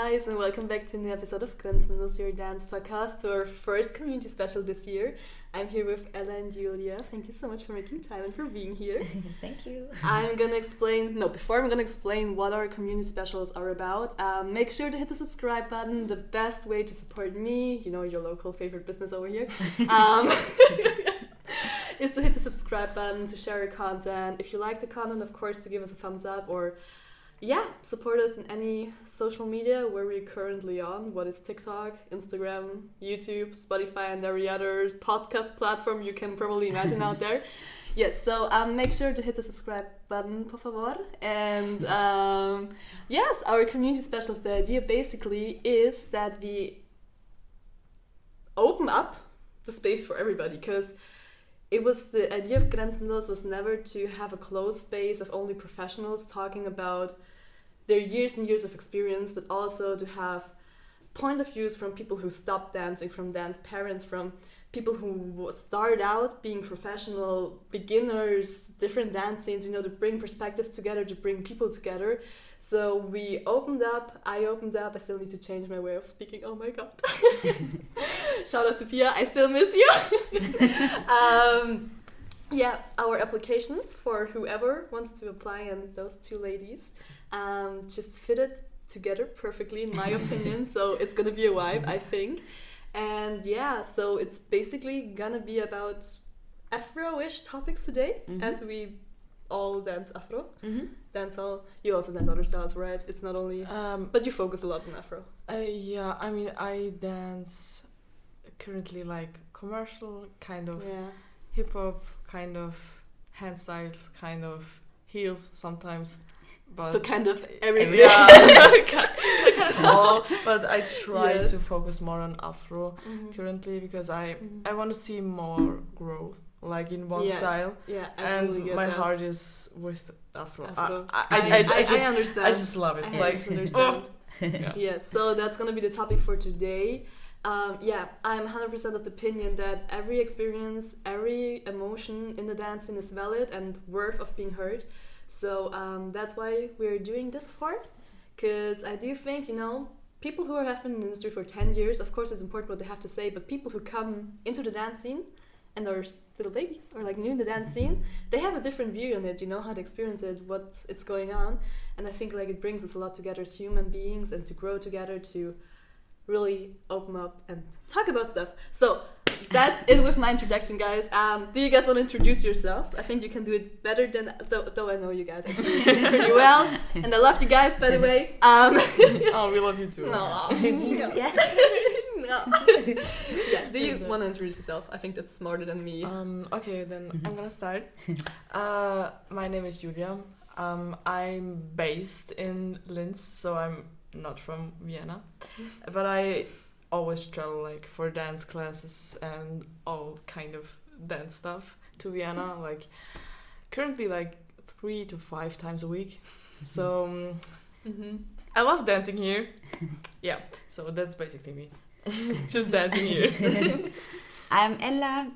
guys, and welcome back to a new episode of Grenzenlos, your dance podcast, to our first community special this year. I'm here with Ella and Julia. Thank you so much for making time and for being here. Thank you. Before I'm gonna explain what our community specials are about, make sure to hit the subscribe button. The best way to support me, you know, your local favorite business over here, is to hit the subscribe button, to share your content. If you like the content, of course, to give us a thumbs up, or support us in any social media where we're currently on. What is TikTok, Instagram, YouTube, Spotify, and every other podcast platform you can probably imagine out there. Yes, so make sure to hit the subscribe button, por favor. And yes, our community specials, the idea basically is that we open up the space for everybody, because the idea of Grenzenlos was never to have a closed space of only professionals talking about their years and years of experience, but also to have point of views from people who stopped dancing, from dance parents, from people who started out being professional beginners, different dance scenes, you know, to bring perspectives together, to bring people together. So I opened up, I still need to change my way of speaking, oh my god. Shout out to Pia, I still miss you. Our applications for whoever wants to apply, and those two ladies just fitted together perfectly in my opinion, so it's gonna be a vibe, I think. And so it's basically gonna be about Afro-ish topics today, as we all dance Afro. Dancehall. You also dance other styles, right? It's not only but you focus a lot on Afro. I mean, I dance currently like commercial, kind of hip-hop, kind of hand styles, kind of heels sometimes. But so kind of everything. But I try to focus more on Afro currently, because I want to see more growth, like in one style. Yeah, and totally my that. heart is with Afro. I understand. I just love it. I understand. Yes, so that's gonna be the topic for today. I'm 100% of the opinion that every experience, every emotion in the dancing is valid and worth of being heard. So that's why we're doing this part, because I do think, you know, people who have been in the industry for 10 years, of course it's important what they have to say, but people who come into the dance scene and are little babies or like new in the dance scene, they have a different view on it, you know, how to experience it, what's going on. And I think like it brings us a lot together as human beings, and to grow together, to really open up and talk about stuff. So that's it with my introduction, guys. Do you guys want to introduce yourselves? I think you can do it better than, though I know you guys actually pretty well, and I love you guys, by the way. Oh, we love you too. No. Do you want to introduce yourself? I think that's smarter than me. Okay, then I'm gonna start. My name is Julia. I'm based in Linz, so I'm not from Vienna, but I always travel like for dance classes and all kind of dance stuff to Vienna, like currently like 3 to 5 times a week. So I love dancing here. So that's basically me. Just dancing here. I'm Ella.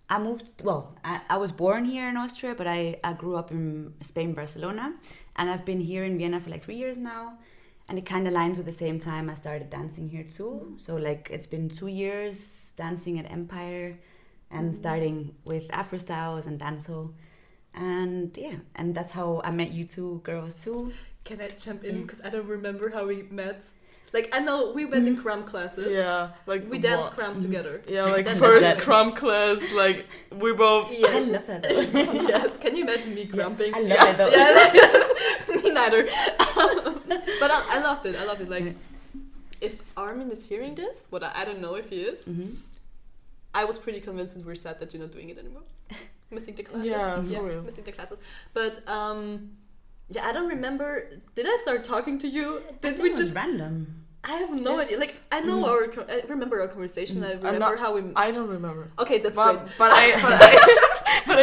I was born here in Austria, but I grew up in Spain, Barcelona, and I've been here in Vienna for like 3 years now. And it kind of aligns with the same time I started dancing here too. So like it's been 2 years dancing at Empire, and starting with Afro styles and dancehall. And and that's how I met you two girls too. Can I jump in? Because I don't remember how we met. Like, I know we met in cram classes. Yeah, like we danced cram together. Yeah, like first cram class, like we both. Yes. I love that though. Yes, can you imagine me cramping? I love that though. Me neither. But I loved it. Like, if Armin is hearing this, what I don't know if he is, I was pretty convinced that we're sad that you're not doing it anymore. Missing the classes. Yeah, for real. Missing the classes. But I don't remember. Did I start talking to you? Did we just random? I have no idea. Like, I know I remember our conversation. I remember how we. I don't remember. Okay, that's great. But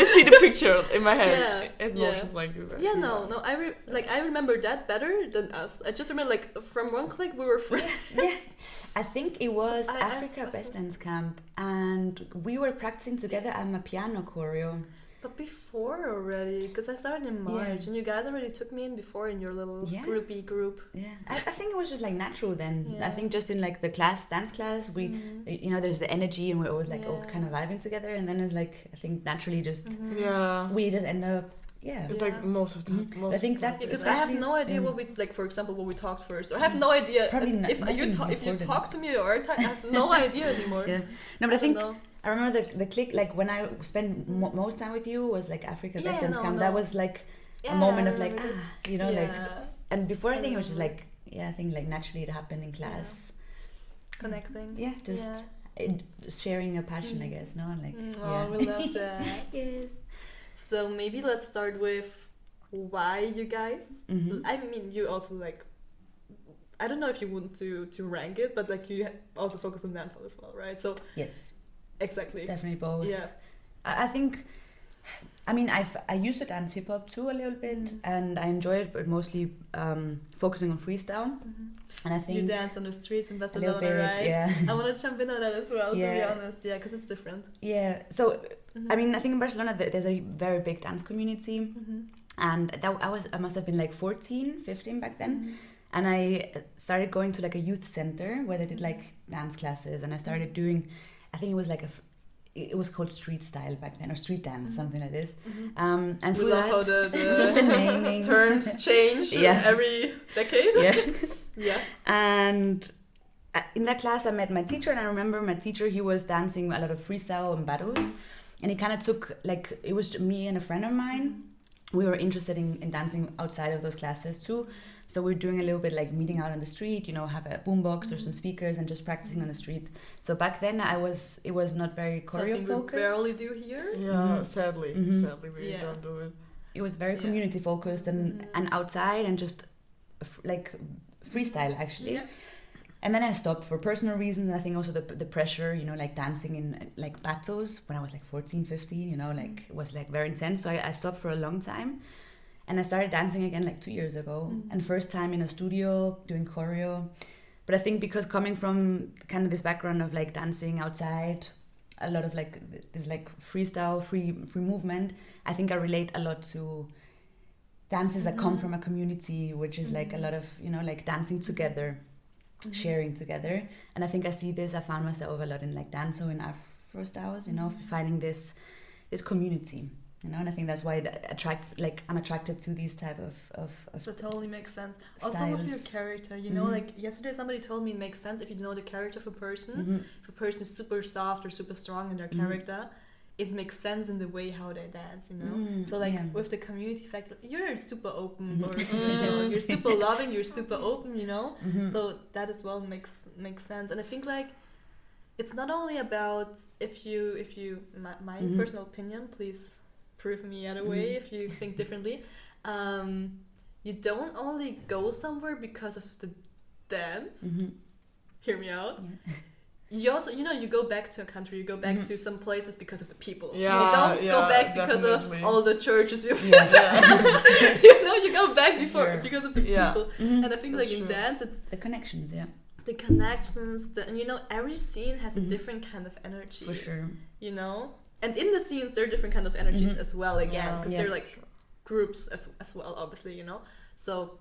I see the picture in my head. It motions like you. Yeah, no. I remember that better than us. I just remember like from one click we were friends. Yes, I think it was Africa Best Dance Camp, and we were practicing together. I'm a piano choreo. But before already, because I started in March, and you guys already took me in before in your little groupie group. Yeah, I think it was just like natural then. I think just in like the dance class, we, you know, there's the energy and we're always like all kind of vibing together, and then it's like, I think naturally just, we just end up, it's like most of the most I think that's because I have no idea what we, like, for example, what we talked first, or I have no idea if you talk to me or I have no idea anymore. No, but I think I remember the click, like when I spent most time with you was like Africa Best Dance Camp. That was like a moment of like you know, like, and before I think it was just like I think like naturally it happened in class, connecting, sharing a passion, I guess. No, like we love that. Yes. So maybe let's start with why you guys. I mean, you also like. I don't know if you want to rank it, but like you also focus on dancehall as well, right? So yes, exactly, definitely both. Yeah, I think. I mean, I used to dance hip hop too a little bit, and I enjoy it, but mostly focusing on freestyle. And I think you dance on the streets in Barcelona, right? Yeah. I want to jump in on that as well, to be honest. Yeah, because it's different. Yeah. So, I mean, I think in Barcelona there's a very big dance community, and I must have been like 14, 15 back then, and I started going to like a youth center where they did like dance classes, and I started doing, I think it was like it was called street style back then, or street dance, something like this. And we love how the naming terms change every decade. And in that class I met my teacher, and I remember my teacher, he was dancing a lot of freestyle and battles, and he kind of took, like, it was me and a friend of mine, we were interested in dancing outside of those classes too. So we're doing a little bit like meeting out on the street, you know, have a boombox or some speakers and just practicing on the street. So back then it was not very choreo focused. Something we barely do here. Yeah, sadly we don't do it. It was very community focused and outside and just like freestyle actually. Yeah. And then I stopped for personal reasons, and I think also the pressure, you know, like dancing in like battles when I was like 14, 15, you know, like it was like very intense. So I stopped for a long time, and I started dancing again like 2 years ago, and first time in a studio doing choreo. But I think because coming from kind of this background of like dancing outside, a lot of like this like freestyle, free movement, I think I relate a lot to dances that come from a community, which is like a lot of, you know, like dancing together. Sharing together, and I think I found myself a lot in like dancehall and afro styles, you know, finding this community, you know, and I think that's why it attracts, like I'm attracted to these type of that totally makes sense. Styles. Also with your character, you know, like yesterday somebody told me it makes sense if you know the character of a person. If a person is super soft or super strong in their character, it makes sense in the way how they dance, you know. So like with the community fact, you're super open person as well. You're super loving, you're super open, you know. So that as well makes sense. And I think like it's not only about if you my personal opinion, please prove me other way if you think differently. You don't only go somewhere because of the dance. Hear me out. You also, you know, you go back to a country, you go back to some places because of the people. You don't go back because of all the churches you visit. You know, you go back because of the people. And I think like in dance, it's the connections, the connections, and you know, every scene has a different kind of energy. For sure. You know? And in the scenes, there are different kind of energies as well, again, because they're like groups as well, obviously, you know? So,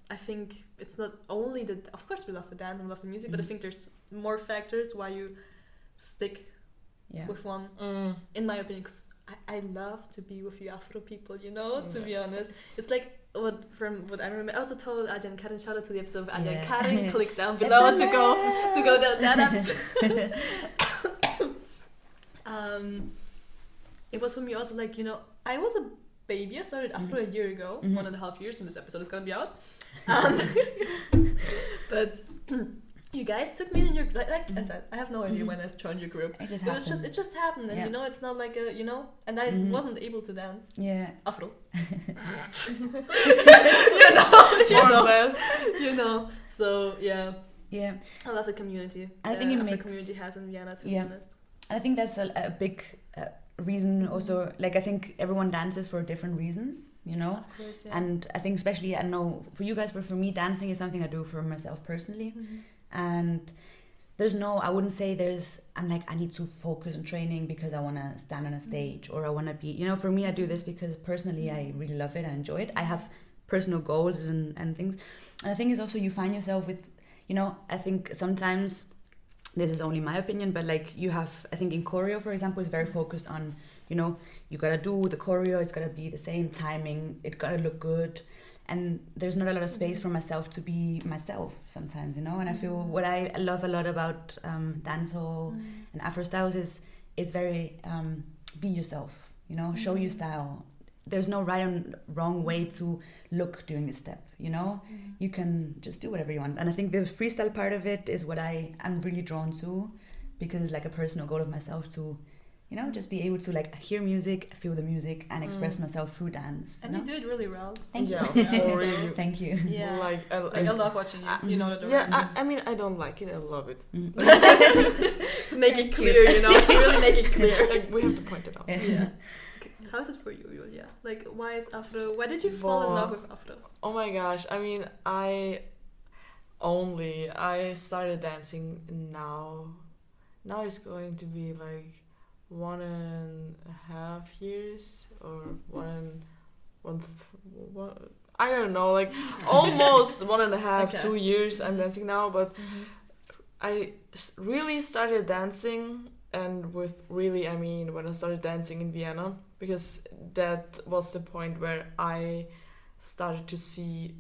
I think it's not only of course we love the dance and we love the music, but I think there's more factors why you stick with one, in my opinion, because I love to be with you Afro people, you know, to be honest. It's like, what I remember, I also told Adja and Karin, shout out to the episode of Adja and Karin, click down below to go down that episode. It was for me also like, you know, I was a baby. I started Afro a year ago, 1.5 years when this episode is gonna be out. But you guys took me in your like I said, I have no idea when I joined your group. It just happened, and you know, it's not like a, you know, and I wasn't able to dance Afro. you know. So I love the community. I think the community has in Vienna, to be honest. I think that's a big reason also, like I think everyone dances for different reasons, you know. Of course, and I think especially, I know for you guys, but for me dancing is something I do for myself personally, and I wouldn't say I'm like, I need to focus on training because I want to stand on a stage or I want to be, for me, I do this because personally I really love it, I enjoy it. I have personal goals and things. And the thing is also you find yourself with, I think sometimes, this is only my opinion, but like I think in choreo, for example, is very focused on, you gotta do the choreo, it's gotta be the same timing, it gotta look good. And there's not a lot of space for myself to be myself sometimes, and I feel what I love a lot about dancehall and Afro styles is it's very be yourself, show your style. There's no right and wrong way to look during this step, you can just do whatever you want. And I think the freestyle part of it is what I'm really drawn to, because it's like a personal goal of myself to just be able to like hear music, feel the music, and express myself through dance. And you do it really well. Thank you. Really. Thank you. Yeah. Like I love watching you. You know that. Yeah, I mean, I don't like it. I love it. To make it clear, to really make it clear. Like, we have to point it out. Yeah. How is it for you, Julia? Like, why is Afro? Why did you fall in love with Afro? Oh my gosh! I mean, I started dancing now. Now it's going to be like 1.5 years or I don't know, like almost 1.5, 2 years I'm dancing now, but I really started dancing, and with really I mean when I started dancing in Vienna, because that was the point where I started to see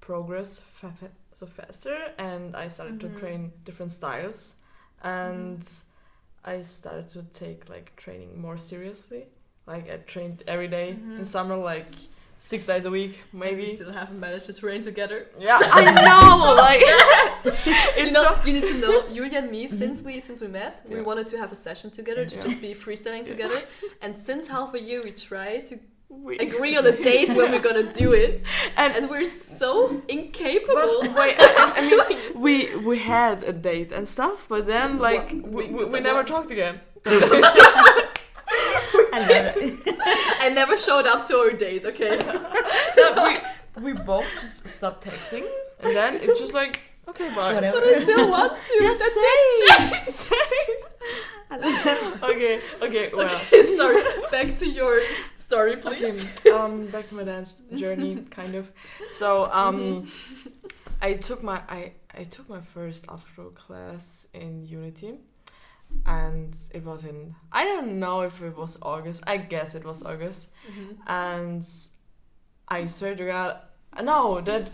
progress faster, and I started to train different styles, and I started to take like training more seriously. Like I trained every day in summer, like 6 days a week, maybe. And we still haven't managed to train together. Yeah, I know. Like, you need to know, Julia and me, since we met, we wanted to have a session together to just be freestyling together. And since half a year, we tried to agree on a date when we're gonna do it, and we're so incapable. Wait, I mean, we had a date and stuff, but then like we never talked again. I never showed up to our date. Okay. we both just stopped texting, and then it's just like, okay, bye. Whatever. But I still want to. Yes, same. Okay, well. Okay, sorry. Back to your story, please. Okay, back to my dance journey, kind of. So, I took my first Afro class in Unity, and it was in, I don't know if it was August. I guess it was August, and I swear to God, no, that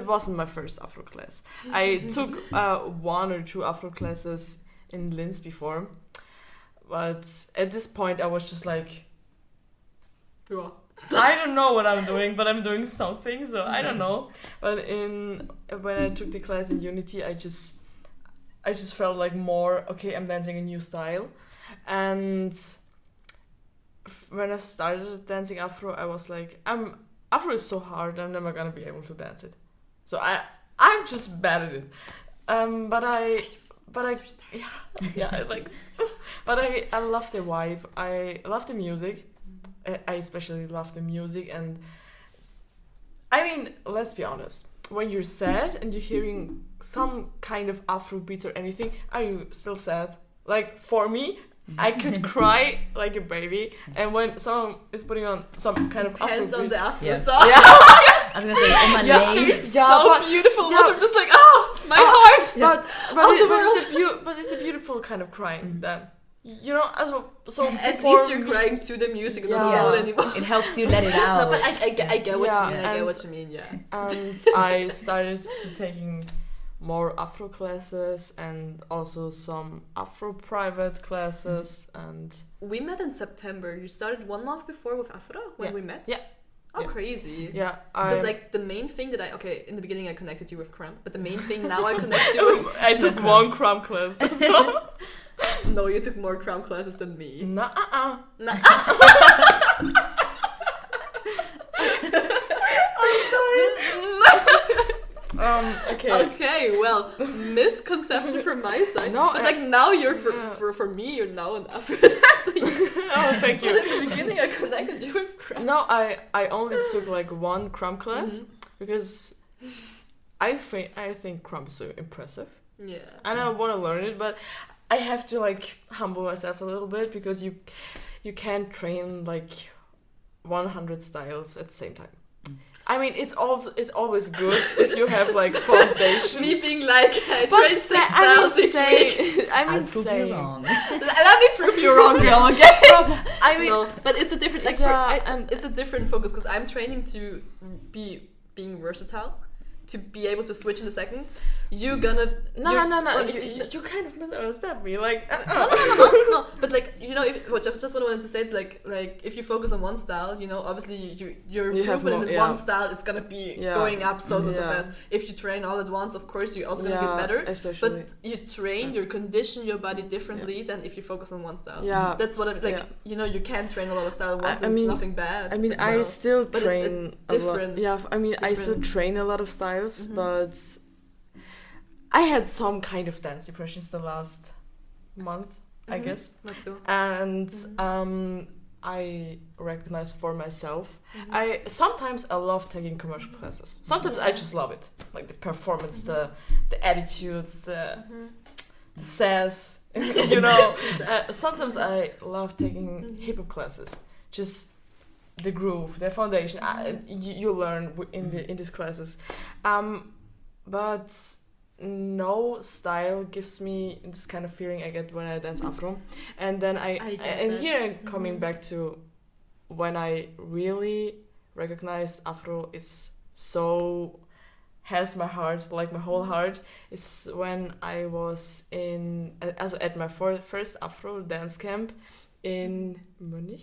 wasn't my first Afro class. I took 1 or 2 Afro classes in Linz before, but at this point I was just like, I don't know what I'm doing, but I'm doing something, so I don't know. But when I took the class in Unity, I just felt like more, okay, I'm dancing a new style. And when I started dancing Afro, I was like, Afro is so hard, I'm never gonna be able to dance it. So I'm just bad at it. But I love the vibe. I love the music. I especially love the music, and I mean, let's be honest. When you're sad and you're hearing some kind of Afro beats or anything, are you still sad? Like for me, I could cry like a baby, and when someone is putting on some kind of Afro Hands on beat, the Afro Yeah. song. I was gonna say, oh my You're legs. so beautiful. I'm just like, my heart. But it's a beautiful kind of crying then. You know, so at least you're crying to the music, not alone anymore. It helps you let it out. No, but I get what you mean. I get and- what you mean. Yeah. And I started to taking more Afro classes and also some Afro private classes, and We met in September. You started 1 month before with Afro when we met. Yeah. Oh, Yeah. crazy. yeah, Because like the main thing that in the beginning I connected you with Cramp, but the main thing now I connect you with. I took 1 cram class. So. No, you took more Cramp classes than me. Nah. Okay. Okay, well, misconception from my side. No, but like now you're for me, you're now an Afro dancer. Oh, thank But you. in the beginning, I connected you with Cramp. No, I only took like 1 cram class because I think cram is so impressive. Yeah. And I want to learn it, but I have to like humble myself a little bit because you can't train like 100 styles at the same time. I mean, it's always good if you have like foundation. Me being like, I train 6 styles each week. I'll prove you wrong. Let me prove you wrong, girl. Okay. I mean, no, but it's a different like. Yeah, it's a different focus because I'm training to being versatile, to be able to switch in a second. You gonna no. You kind of misunderstand me. Like no. But like just what I wanted to say is like if you focus on one style, obviously your improvement in one style is gonna be going up so fast. If you train all at once, of course you're also gonna get better. Especially. But you train, you condition your body differently than if you focus on one style. Yeah, that's what I like. You can't train a lot of styles at once. And it's nothing bad. I mean, I still train different. Yeah, I mean, I still train a lot of styles, but I had some kind of dance depressions the last month, I guess. Let's go. And I recognize for myself. Sometimes I love taking commercial classes. Sometimes I just love it, like the performance, the attitudes, the sass. Sometimes I love taking hip hop classes. Just the groove, the foundation. You learn in these classes, but no style gives me this kind of feeling I get when I dance afro. And then here coming back to when I really recognized afro has my heart, like my whole heart, is when I was at my first afro dance camp in Munich.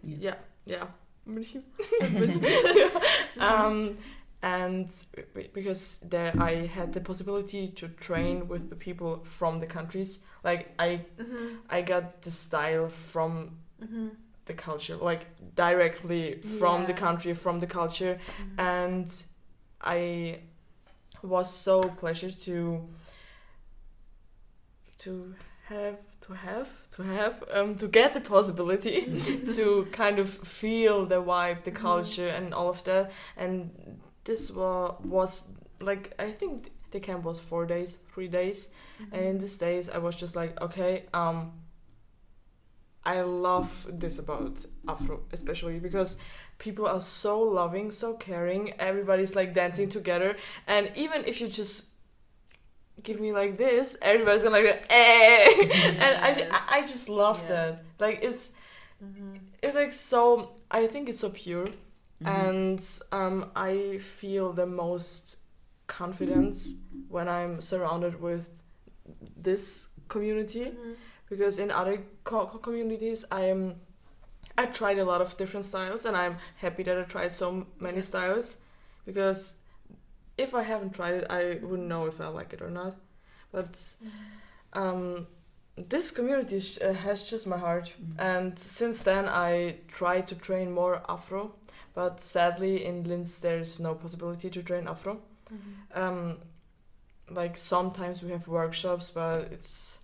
Yeah. Munich. And because there I had the possibility to train with the people from the countries, like I got the style from the culture, like directly from the country, from the culture, and I was so pleased to get the possibility to kind of feel the vibe, the culture, and all of that. And this was like, I think the camp was 3 days, and in these days I was just like, okay, I love this about afro, especially because people are so loving, so caring, everybody's like dancing together, and even if you just give me like this, everybody's gonna like and I just love that. Like it's like so, I think it's so pure, and I feel the most confidence when I'm surrounded with this community, because in other communities I tried a lot of different styles, and I'm happy that I tried so many styles, because if I haven't tried it, I wouldn't know if I like it or not. But this community has just my heart. And since then, I tried to train more afro. But sadly, in Linz, there's no possibility to train afro. Like sometimes we have workshops, but it's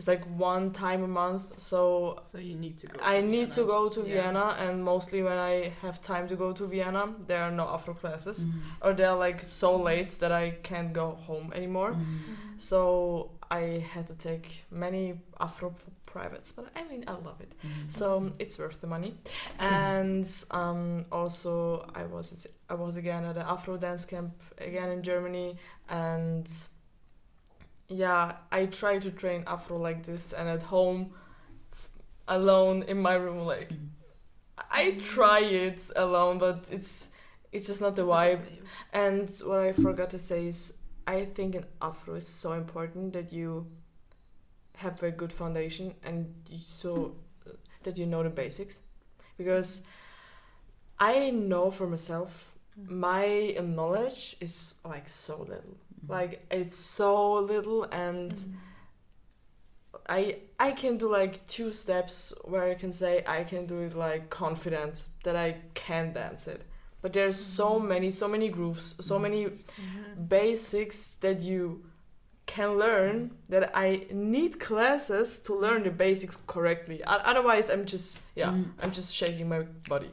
like one time a month. So you need to go. I need to go to Vienna, and mostly when I have time to go to Vienna, there are no afro classes, or they're like so late that I can't go home anymore. So I had to take many afro privates, but I mean I love it, so it's worth the money. And also I was again at an afro dance camp again in Germany, and yeah, I try to train afro like this, and at home alone in my room, like I try it alone, but it's just not the vibe. And what I forgot to say is, I think in afro is so important that you have a good foundation, and so that you know the basics, because I know for myself my knowledge is like so little. Like it's so little, and I can do like 2 steps where I can say I can do it like confident that I can dance it. But there's so many grooves, so many basics that you can learn, that I need classes to learn the basics correctly. Otherwise I'm just I'm just shaking my body.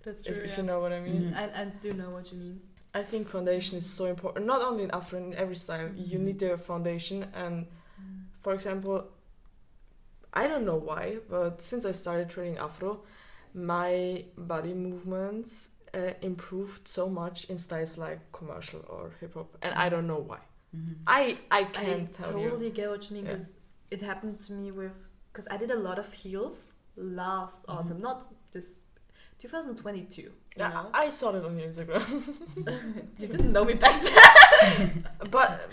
That's true. If you know what I mean. I do know what you mean. I think foundation is so important. Not only in Afro, in every style, you need the foundation. And for example, I don't know why, but since I started training Afro, my body movements improved so much in styles like commercial or hip hop, and I don't know why. I can't tell you. I totally get what you mean, because it happened to me because I did a lot of heels last autumn, not this 2022. You know? I saw it on your Instagram. You didn't know me back then. But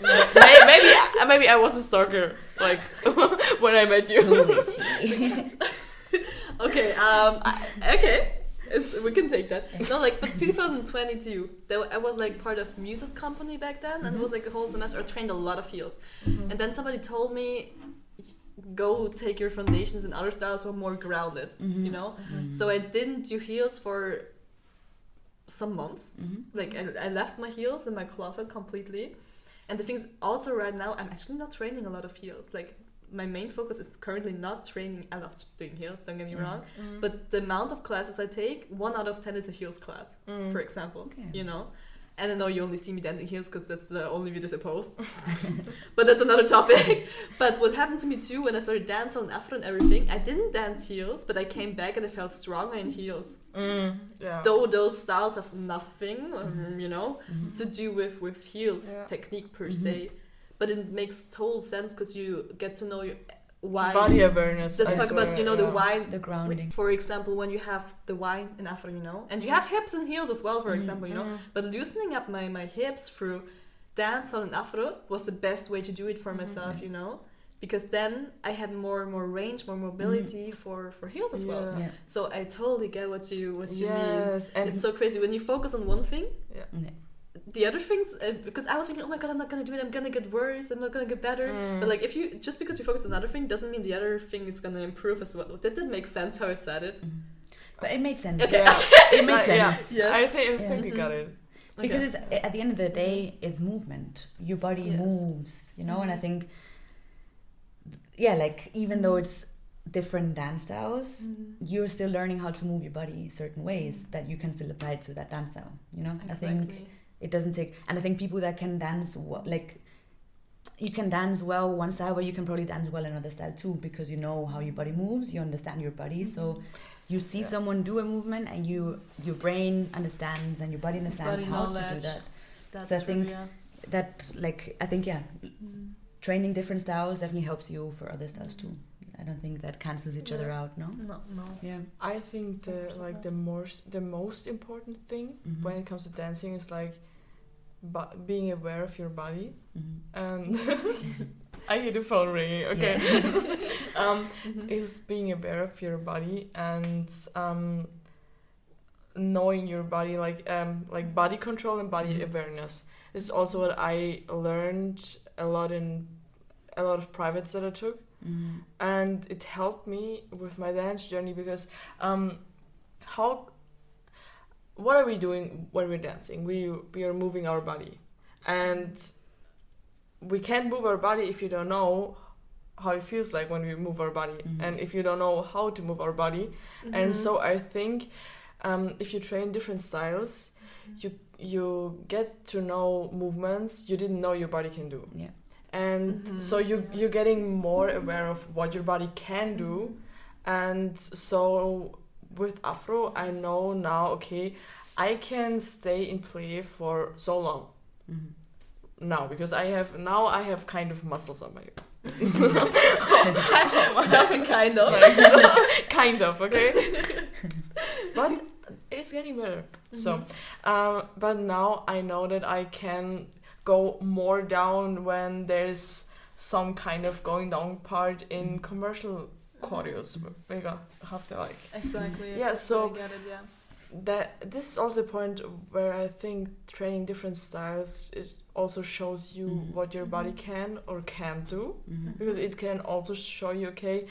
maybe I was a stalker, like when I met you. Okay, okay. We can take that. No, like, but 2022, I was like part of Muse's company back then, and it was like the whole semester I trained a lot of heels. And then somebody told me, go take your foundations in other styles who are more grounded, you know? So I didn't do heels for some months. Like, I left my heels in my closet completely. And the thing is, also right now, I'm actually not training a lot of heels. Like, my main focus is currently not training. I love doing heels, don't get me wrong, but the amount of classes I take, 1 out of 10 is a heels class, for example, you know. And I know you only see me dancing heels because that's the only videos I post, but that's another topic. But what happened to me too when I started dancing on Afro and everything, I didn't dance heels, but I came back and I felt stronger in heels. Though those styles have nothing, you know, to do with heels technique per se. But it makes total sense because you get to know your why. Body awareness. Let's talk about, you know, the why. The grounding. For example, when you have the why in Afro, you know, and you have hips and heels as well, for example, you know. But loosening up my hips through dancehall and Afro was the best way to do it for myself, you know. Because then I had more range, more mobility for heels as well. So I totally get what you mean. And it's so crazy when you focus on one thing. The other things, because I was thinking, oh my god, I'm not gonna do it, I'm gonna get worse, I'm not gonna get better. But like, if you just because you focus on another thing doesn't mean the other thing is gonna improve as well. Did that make sense how I said it? But it made sense. Okay. It made sense. Yes. I think you got it. Because it's, at the end of the day, it's movement. Your body moves, you know. And I think, like, even though it's different dance styles, you're still learning how to move your body certain ways that you can still apply to that dance style, you know. I think it doesn't take, and I think people that can dance like, you can dance well one style, but you can probably dance well another style too, because you know how your body moves, you understand your body. So you see someone do a movement and your brain understands and your body understands how to do that. That's so I think that, like, training different styles definitely helps you for other styles too. I don't think that cancels each other out. No. Yeah. I think the most important thing when it comes to dancing is like being aware of your body, and I hear the phone ringing. Okay, is being aware of your body and knowing your body, like body control and body awareness. This is also what I learned a lot in a lot of privates that I took. And it helped me with my dance journey because what are we doing when we're dancing? We are moving our body, and we can't move our body if you don't know how it feels like when we move our body, and if you don't know how to move our body. And so I think if you train different styles, you get to know movements you didn't know your body can do. And so you're getting more aware of what your body can do. And so with Afro, I know now, okay, I can stay in play for so long now, because I have kind of muscles on my kind of kind of, okay. But it's getting better. So but now I know that I can go more down when there's some kind of going down part in commercial choreos. We have to like so I get it, that this is also a point where I think training different styles it also shows you what your body can or can't do, because it can also show you, okay,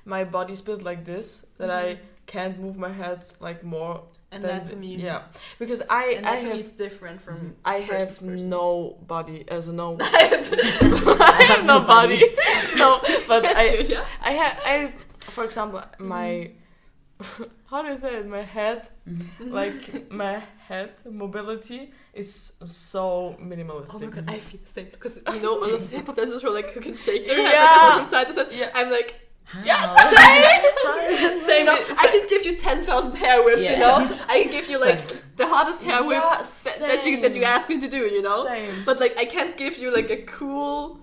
my body's built like this, that I can't move my head like more. Anatomy. Because anatomy is different from I have no body as no I have no body. No, but I for example, my how do I say it? My head, like my head mobility is so minimalistic. Oh my god, I feel the same because you know all those hip hop dancers who like who can shake their head like from side to side. Yeah. I'm like. Yes, same. I can give you 10,000 hair whips, you know. I can give you like the hottest hair whip that you ask me to do, you know. Same. But like I can't give you like a cool,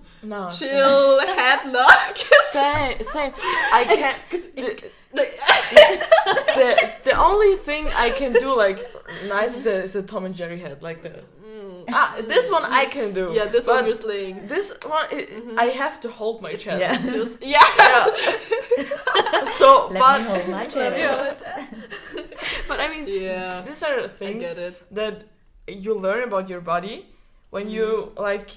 chill head knock. Same. I can't. The only thing I can do like nice is a Tom and Jerry head, like the. This one I can do. Yeah, this one you're slaying. This one, I have to hold my chest. Yeah. So, me hold my chest. But I mean, these are things that you learn about your body when you like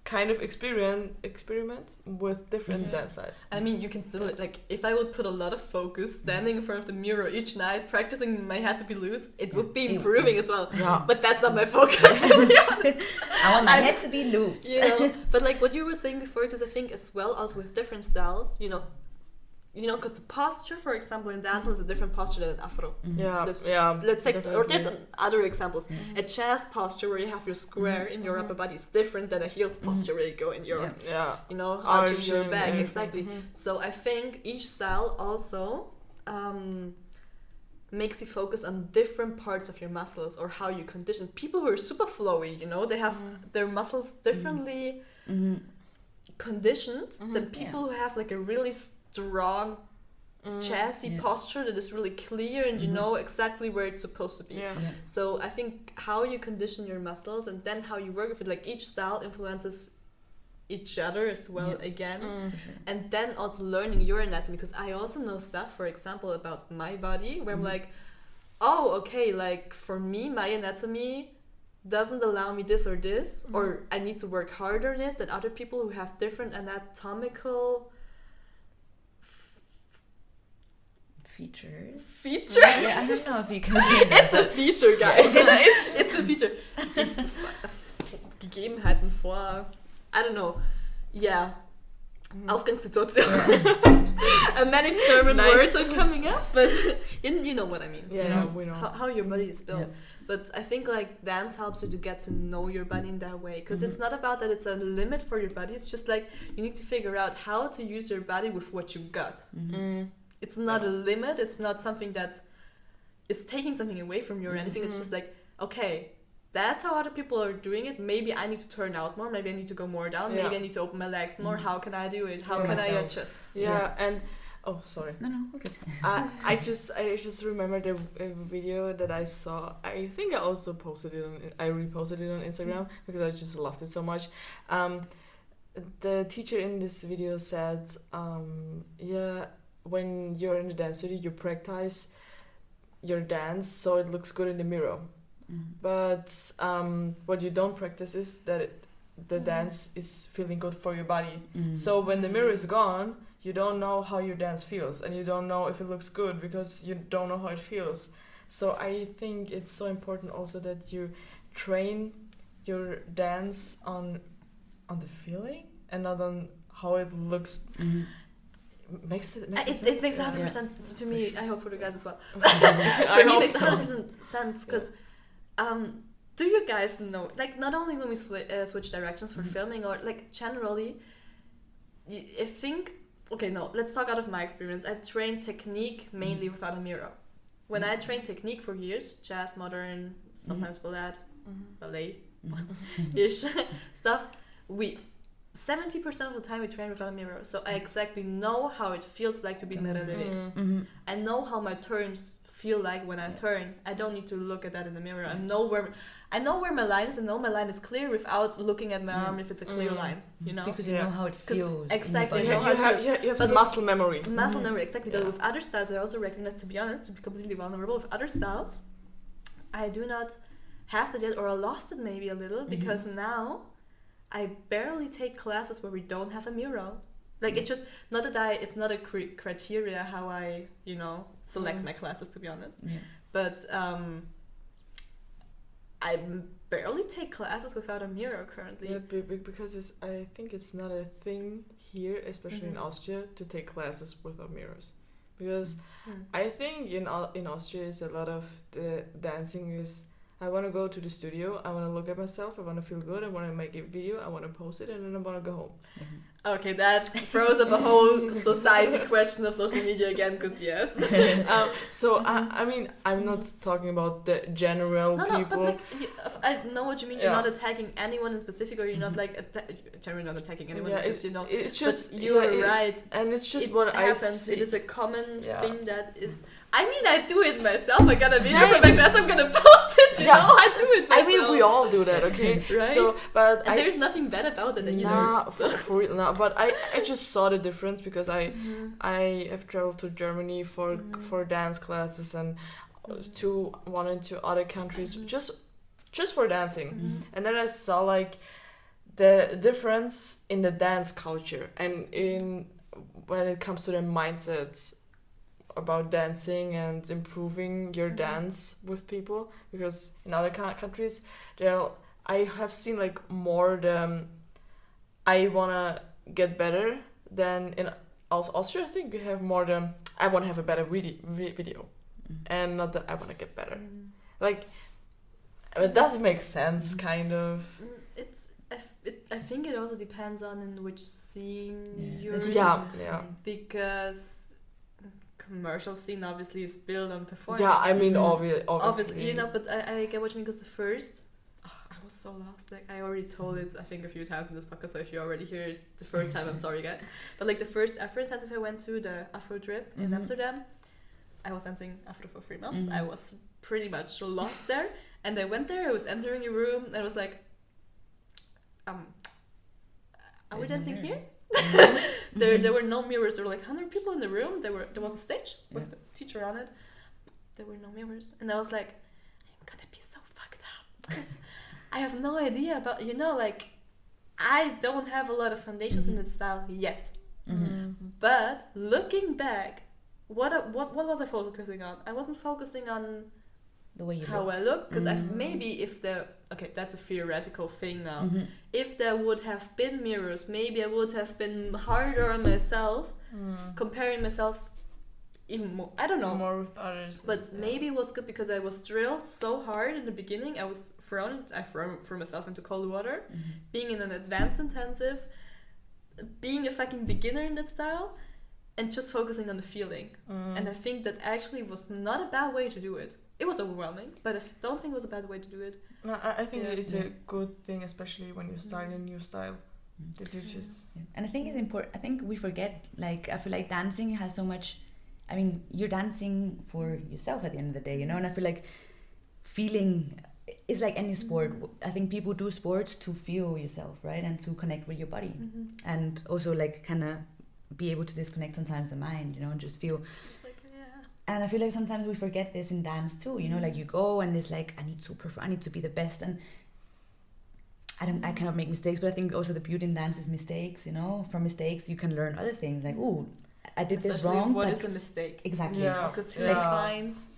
kind of experiment with different dance styles. I mean, you can still like if I would put a lot of focus standing in front of the mirror each night, practicing my head to be loose, it would be improving as well. Yeah. But that's not my focus. To be honest. I want my head to be loose. You know, but like what you were saying before, because I think as well also with different styles, you know, because the posture, for example, in dancehall is a different posture than in afro. Let's take, or there's other examples. A jazz posture where you have your square in your upper body is different than a heels posture where you go in your, you know, arching your back. Exactly. So I think each style also makes you focus on different parts of your muscles or how you condition. People who are super flowy, you know, they have their muscles differently conditioned than people who have like a really strong chassis posture that is really clear and you know exactly where it's supposed to be. So I think how you condition your muscles and then how you work with it, like each style influences each other as well again. And then also learning your anatomy, because I also know stuff, for example, about my body where I'm like, oh, okay, like for me, my anatomy doesn't allow me this or this, or I need to work harder on it than other people who have different anatomical features. Yeah, I don't know if you can say that. It's a feature, guys. It's a feature. Gegebenheiten vor, I don't know. Yeah. Ausgangssituation. Many German words are coming up, but you know what I mean. Yeah, you know, we know. How your body is built. But I think like dance helps you to get to know your body in that way, because it's not about that it's a limit for your body. It's just like you need to figure out how to use your body with what you got. It's not a limit. It's not something that is taking something away from you or anything. It's just like, okay, that's how other people are doing it. Maybe I need to turn out more. Maybe I need to go more down. Maybe I need to open my legs more. How can I do it? How can I adjust? And oh, sorry. No, okay. I just remember the video that I saw. I think I also posted it I reposted it on Instagram because I just loved it so much. The teacher in this video said, when you're in the dance studio, you practice your dance so it looks good in the mirror. But what you don't practice is that the dance is feeling good for your body. So when the mirror is gone, you don't know how your dance feels, and you don't know if it looks good because you don't know how it feels. So I think it's so important also that you train your dance on the feeling and not on how it looks. It makes 100% sense to me. I hope for the guys as well. For me, it makes 100% sense because do you guys know, like, not only when we switch directions for filming or like generally, I think, okay, no, let's talk out of my experience. I trained technique mainly without a mirror. When I trained technique for years, jazz, modern, sometimes ballet-ish stuff, 70% of the time we train without a mirror, so I exactly know how it feels like to be merelevé. I know how my turns feel like when I turn. I don't need to look at that in the mirror. I know where my line is. I know my line is clear without looking at my arm if it's a clear line. You know, because you know how it feels. Exactly, you have the muscle memory. Muscle memory, exactly. But with other styles, I also recognize, to be honest, to be completely vulnerable, with other styles, I do not have that yet, or I lost it maybe a little because now I barely take classes where we don't have a mirror. Like it's just not that it's not a criteria how I, select my classes, to be honest. But I barely take classes without a mirror currently. Yeah, because I think it's not a thing here, especially in Austria, to take classes without mirrors. because I think in Austria is a lot of the dancing is I want to go to the studio, I want to look at myself, I want to feel good, I want to make a video, I want to post it, and then I want to go home. Okay, that throws up a whole society question of social media again, because yes. I mean, I'm not talking about the general people. No, but like, I know what you mean. You're not attacking anyone in specific, or you're not like generally not attacking anyone. Yeah, it's just it's just you're right, and it's just it what happens. I see. It is a common thing that is. I mean, I do it myself. I got a video from my class. I'm gonna post it. You know, I do it myself. I mean, we all do that, okay? Right. So, but there's nothing bad about it either. Nah, for real, nah. But I just saw the difference because I have traveled to Germany for dance classes and to one and two other countries just for dancing, and then I saw like the difference in the dance culture and in when it comes to the mindsets about dancing and improving your dance with people, because in other countries I have seen like more the I wanna get better than in Austria. I think we have more the I wanna have a better video and not that I wanna get better. Like it doesn't make sense, kind of. I think it also depends on in which scene you're in. Yeah. Because commercial scene obviously is built on performance. Yeah, I mean obviously. You know, but I get what you mean, because the first I was so lost. Like I already told it I think a few times in this podcast, so if you already hear it the third time, I'm sorry guys. But like the first Afro intensive I went to, the Afro trip in Amsterdam, I was dancing Afro for 3 months. I was pretty much lost there, and I went there, I was entering a room and I was like, are we dancing here? There were no mirrors. There were like 100 people in the room. There was a stage with the teacher on it. There were no mirrors, and I was like, I'm gonna be so fucked up because I have no idea about, you know, like I don't have a lot of foundations in this style yet. But looking back, what was I focusing on? I wasn't focusing on the way you how I look, because maybe if that's a theoretical thing now. If there would have been mirrors, maybe I would have been harder on myself, comparing myself even more. I don't know. More with others. But maybe it was good because I was drilled so hard in the beginning. I threw myself into cold water, being in an advanced intensive, being a fucking beginner in that style, and just focusing on the feeling. And I think that actually was not a bad way to do it. It was overwhelming, but I don't think it was a bad way to do it. No, I think it's a good thing, especially when you start a new style. That you just... And I think it's important. I think we forget, like, I feel like dancing has so much... I mean, you're dancing for yourself at the end of the day, you know? And I feel like feeling is like any sport. I think people do sports to feel yourself, right? And to connect with your body. And also, like, kind of be able to disconnect sometimes the mind, you know, and just feel... And I feel like sometimes we forget this in dance too, you know, like you go and it's like, I need to perform, I need to be the best, and I cannot make mistakes, but I think also the beauty in dance is mistakes, you know. From mistakes you can learn other things, like, oh, I did this wrong. What is a mistake? Exactly. Because who defines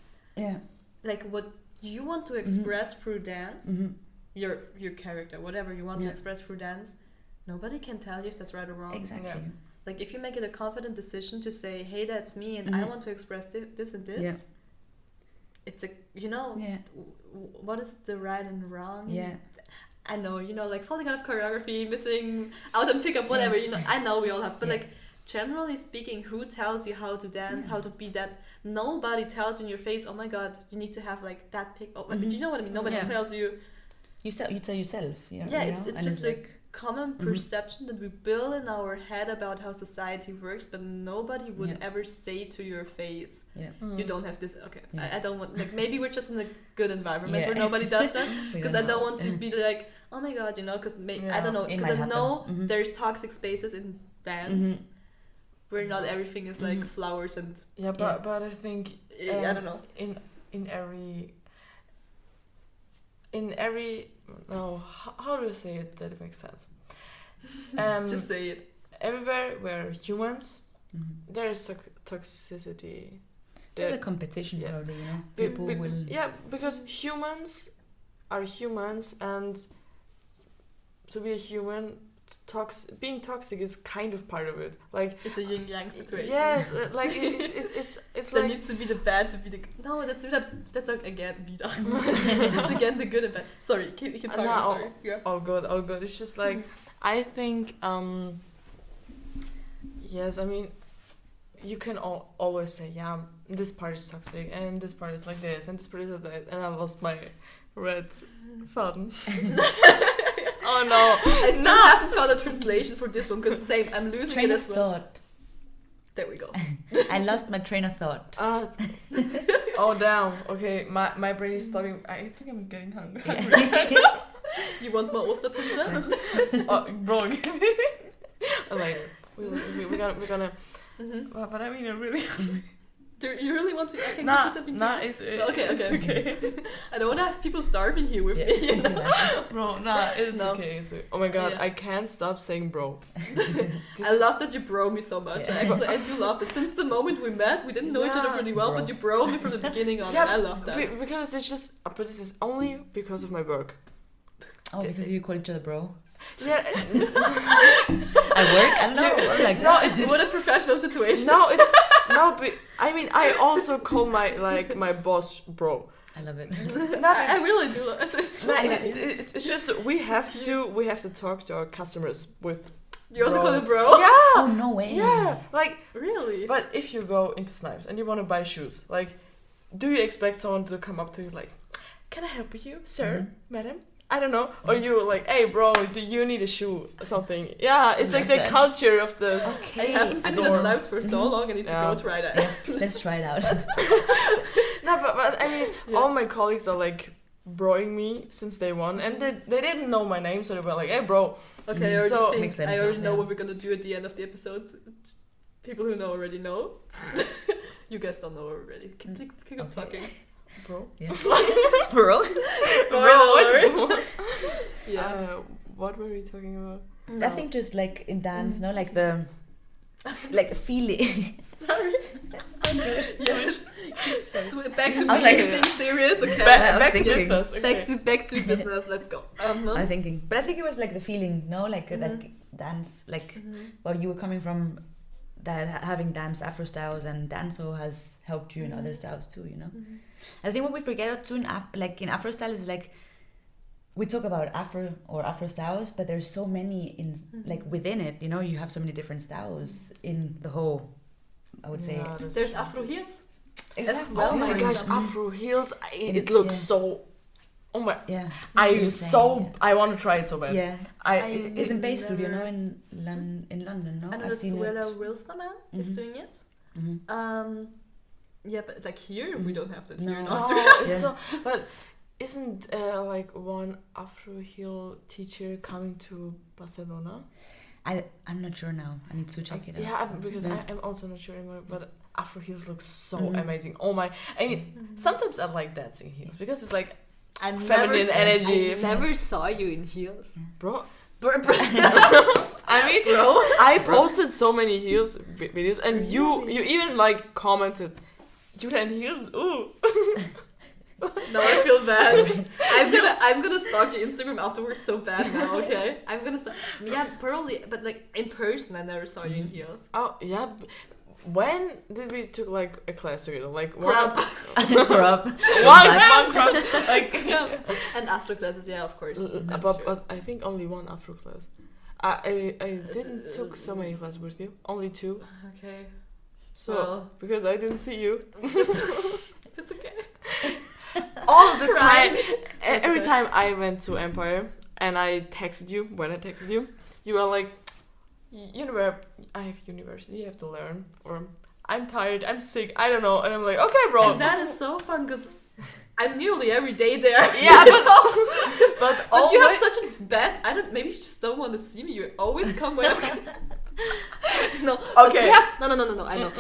like what you want to express through dance, your character, whatever you want to express through dance, nobody can tell you if that's right or wrong. Exactly. Like if you make it a confident decision to say, hey, that's me and I want to express this and this, it's a, you know, what is the right and wrong? I know, you know, like falling out of choreography, missing out on pickup, whatever, you know, I know we all have, but like generally speaking, who tells you how to dance, how to be that? Nobody tells you in your face, oh my god, you need to have like that pick. Oh, you know what I mean? Nobody tells you. You tell yourself. You know, it's just like common perception that we build in our head about how society works, but nobody would ever say to your face, you don't have this. Okay, I don't want, like, maybe we're just in a good environment where nobody does that, because I don't want to be like, oh my god, you know, because I don't know, because I know there's toxic spaces in dance where not everything is like flowers and but I think I don't know, in every no, how do you say it that it makes sense? Just say it. Everywhere where humans, there is toxicity. There's a competition, probably, you know. People will. Yeah, because humans are humans, and to be a human, being toxic is kind of part of it. Like it's a yin yang situation. Yes, like it's there like needs to be the bad to be the no. That's again wieder. That's again the good and bad. Sorry, keep talking. Sorry. All good. It's just like I think. Yes, I mean, you can always say, yeah, this part is toxic and this part is like this and this part is like that, and I lost my red faden. Oh no! I still haven't found a translation for this one because same, I'm losing train it of as well. Thought. There we go. I lost my train of thought. Oh damn! Okay, my brain is starting. I think I'm getting hungry. Yeah. You want more Osterpizza? Oh, bro. Later. We're gonna. But I mean, I really. Do you really want to? I can nah, give you something to okay. It's okay. I don't want to have people starving here with me. You know? Bro, it's okay. Oh my god, I can't stop saying bro. I love that you bro me so much. I do love that. Since the moment we met, we didn't know each other really well, but you bro me from the beginning on. I love that. Because it's just, but this is only because of my work. Oh, because you call each other bro? Yeah. At work? I don't know. Like, no, it's what a professional situation. No, but I mean, I also call my boss bro. I love it. I really do love it. It's just we have to talk to our customers with. You also call him bro? Yeah. Oh no way. Yeah. Like really. But if you go into Snipes and you want to buy shoes, like, do you expect someone to come up to you like, "Can I help you, sir, madam?" I don't know. Or you like, "Hey bro, do you need a shoe or something?" Yeah, it's like the culture of this. Okay. I haven't seen the Snipes for so long, I need to go try that. Yeah. Let's try it out. No, but I mean, all my colleagues are like broing me since day one, and they didn't know my name, so they were like, "Hey bro." Okay, I already know what we're gonna do at the end of the episode. People who know already know. You guys don't know already. Keep on talking. Bro. Yeah. Bro. Yeah. What were we talking about? No. I think just like in dance, no, like the feeling. Sorry. Yes. Back to being serious. Okay. Back to business. Okay. Back to business. Let's go. I'm thinking, but I think it was like the feeling, no, like like dance, like well, you were coming from that having dance Afro styles, and danzo has helped you in other styles too, you know. I think what we forget too in Afro style is like we talk about Afro styles, but there's so many in like within it, you know. You have so many different styles in the whole. I would say there's Afro heels as well. Oh my gosh, Afro heels! It looks so. Oh my! Yeah, I want to try it so bad. Yeah, it's in Bay Studio, you know, in London. No, and I've seen it. Wilsterman is doing it. Yeah, but like here we don't have that here in Oh, Austria. so, but isn't like one Afro heel teacher coming to Barcelona? I'm not sure now. I need to check it out. Yeah, because I'm also not sure anymore. But Afro heels look so amazing. Oh my! I mean, sometimes I like dancing heels because it's like feminine energy. I never saw you in heels, bro. I mean, bro, I posted so many heels videos, and you even like commented, "You in heels? Ooh." No, I feel bad. I'm gonna stalk your Instagram afterwards so bad now. Okay, I'm gonna start. Yeah, probably, but like in person, I never saw you in heels. Oh yeah. When did we took like a class together? Like crab. One crab. Like and after classes, yeah, of course. But I think only one after class. I didn't took so many classes with you. Only 2. Okay. So because I didn't see you. It's okay. All the time. Every time I went to Empire and I texted you, you were like, I have university, you have to learn, or I'm tired, I'm sick, I don't know, and I'm like, okay, bro. And that is so fun because I'm nearly every day there. Yeah, but you have such a bad. Maybe you just don't want to see me. You always come when I'm. No. Okay. No. I know.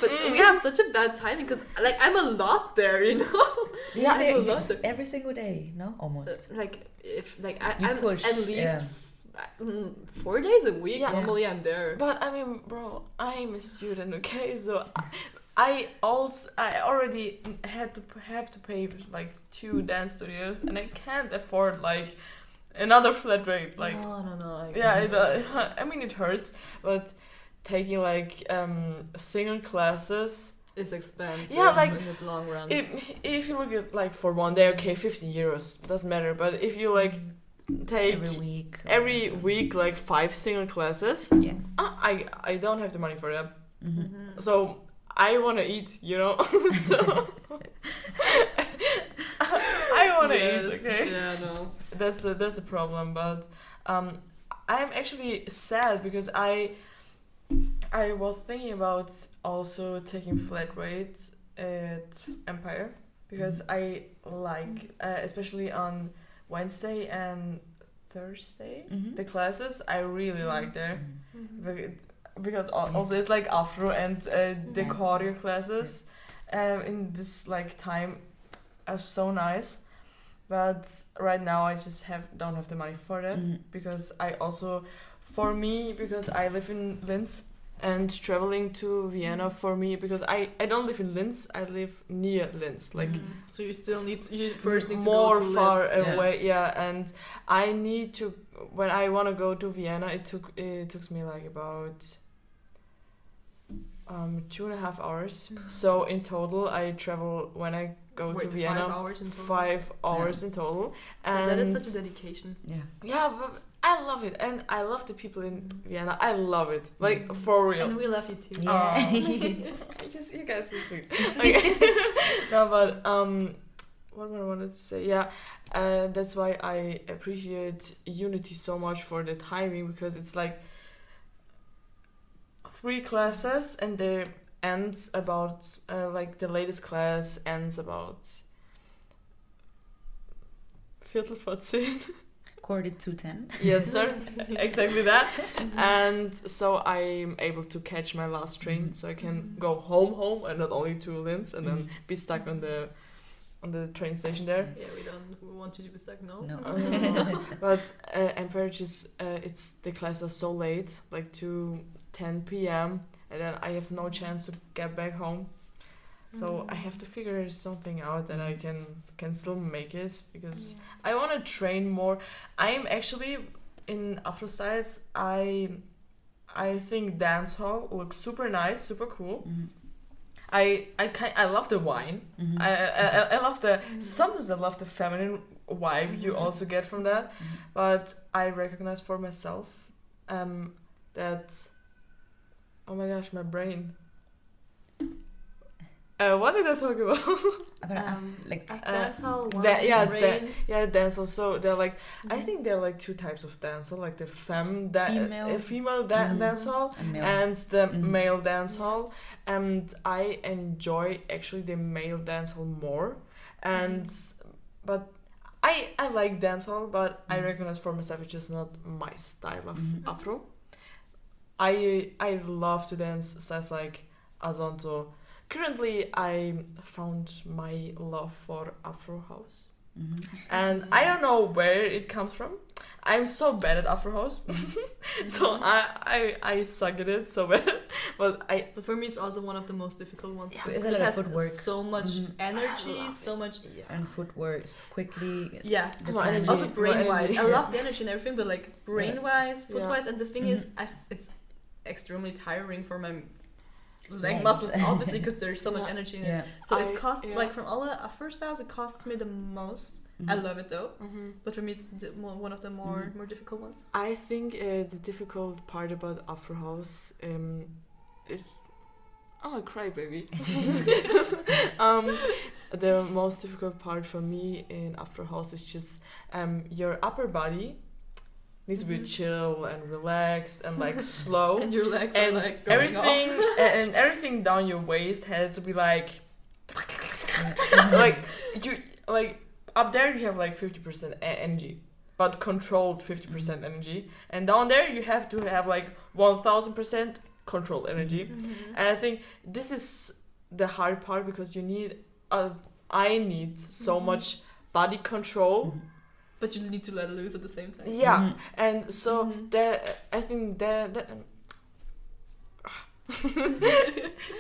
But we have such a bad timing because like I'm a lot there, you know. Yeah, I'm a lot there. Every single day, no, almost. I'm push. At least 4 days a week. Yeah. Normally I'm there. But I mean, bro, I'm a student, okay? So I already have to pay like 2 dance studios, and I can't afford like another flat rate. Like no. I mean it hurts, but taking like single classes is expensive. Yeah, like in the long run. If you look at like for one day, okay, 50 euros doesn't matter. But if you like take every week like 5 single classes, I don't have the money for that. So I want to eat, you know. So I want to eat. Okay. Yeah, no. That's a problem. But I'm actually sad because I was thinking about also taking flat rates at Empire because I like, especially on Wednesday and Thursday, the classes I really like there. Because also it's like afro and the choreo classes in this like time are so nice. But right now I just don't have the money for that because I also, for me, because I live in Linz and traveling to Vienna for me, because I don't live in Linz, I live near Linz, like so you still need to first need to more go to far Linz. away, and I need to, when I want to go to Vienna, it took me like about 2.5 hours. So in total I travel when I go to Vienna 5 hours in total. 5 hours in total, and that is such a dedication. Yeah, but I love it, and I love the people in Vienna. I love it, like for real. And we love you too. Yeah. You guys are sweet. Okay. No, but what I wanted to say, that's why I appreciate Unity so much for the timing, because it's like 3 classes and they ends about like the latest class ends about 10:15. 10:45. Yes, sir. Exactly that. And so I'm able to catch my last train, so I can go home and not only to Linz and then be stuck on the train station there. Yeah, we want you to be stuck. No. But Empire just it's the classes are so late, like to 10 p.m. and then I have no chance to get back home. So I have to figure something out that I can still make it, because I want to train more. I'm actually in Afro styles. I think dance hall looks super nice, super cool. I love the wine. I love the sometimes I love the feminine vibe you also get from that. But I recognize for myself that, oh my gosh, my brain. What did I talk about? Dance hall, dance hall. So they're like, I think there are like 2 types of dance hall, like the female dance hall and the male dance hall. And I enjoy actually the male dance hall more. But I like dance hall, but I recognize for myself it's just not my style of Afro. I love to dance styles like Azonto. Currently, I found my love for Afro house, and I don't know where it comes from. I'm so bad at Afro house, so I suck at it so bad. But for me, it's also one of the most difficult ones. Yeah, because it has so much energy, so much and footwork quickly. Yeah, also brain wise. I love the energy and everything, but like brain wise, foot wise, and the thing is, it's extremely tiring for my leg muscles, obviously, because there's so much energy in it. So it costs, like from all the Afro styles, it costs me the most. I love it though, but for me it's one of the more difficult ones. I think the difficult part about Afro house is, oh, cry baby. The most difficult part for me in Afro house is just your upper body needs to be chill and relaxed and like slow, and your legs and are like going everything off. and everything down your waist has to be like like you like up there you have like 50% energy, but controlled 50% energy, and down there you have to have like 1000% controlled energy. And I think this is the hard part, because you need I need so much body control. But you need to let loose at the same time. Yeah, and so I think that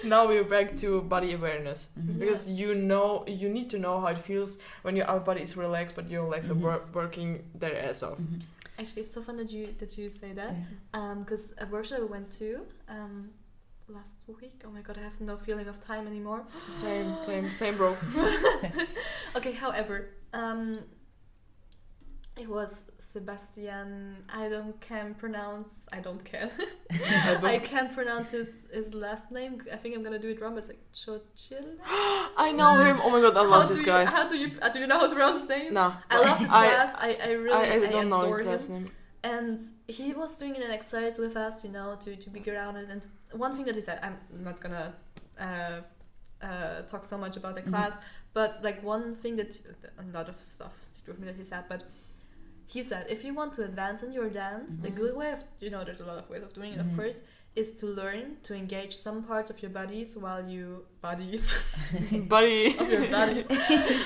Now we're back to body awareness. Because Yes. you need to know how it feels when your upper body is relaxed, but your legs are working their ass off. Actually, it's so fun that you say that. Because a workshop I went to last week. Oh my god, I have no feeling of time anymore. Same, bro. Okay, however, it was Sebastian. I can't pronounce his last name. I think I'm gonna do it wrong, but it's like Chochil. I know him. Oh my god, I love this guy. How do you know how to pronounce his name? No. I love his class. I really don't know his him. last name. And he was doing an exercise with us, to be grounded. And one thing that he said, I'm not gonna talk so much about the class, but like one thing that a lot of stuff stick with me that he said, but he said if you want to advance in your dance, the good way of, there's a lot of ways of doing it, of course, is to learn to engage some parts of your bodies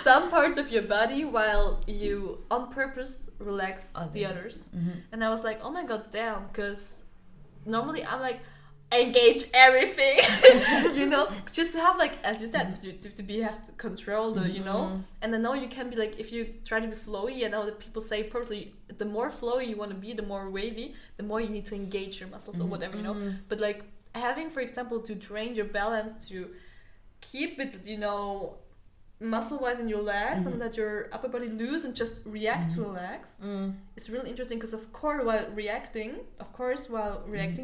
some parts of your body while you on purpose relax the others. And I was like, oh my god, damn, because normally I'm like, engage everything, just to have, like, as you said, to have to control the, and I know you can be like, if you try to be flowy, I know that people say purposely, the more flowy you want to be, the more wavy, the more you need to engage your muscles or whatever, but like having, for example, to train your balance to keep it, muscle wise in your legs and let your upper body loose and just react to the legs. It's really interesting because of course while reacting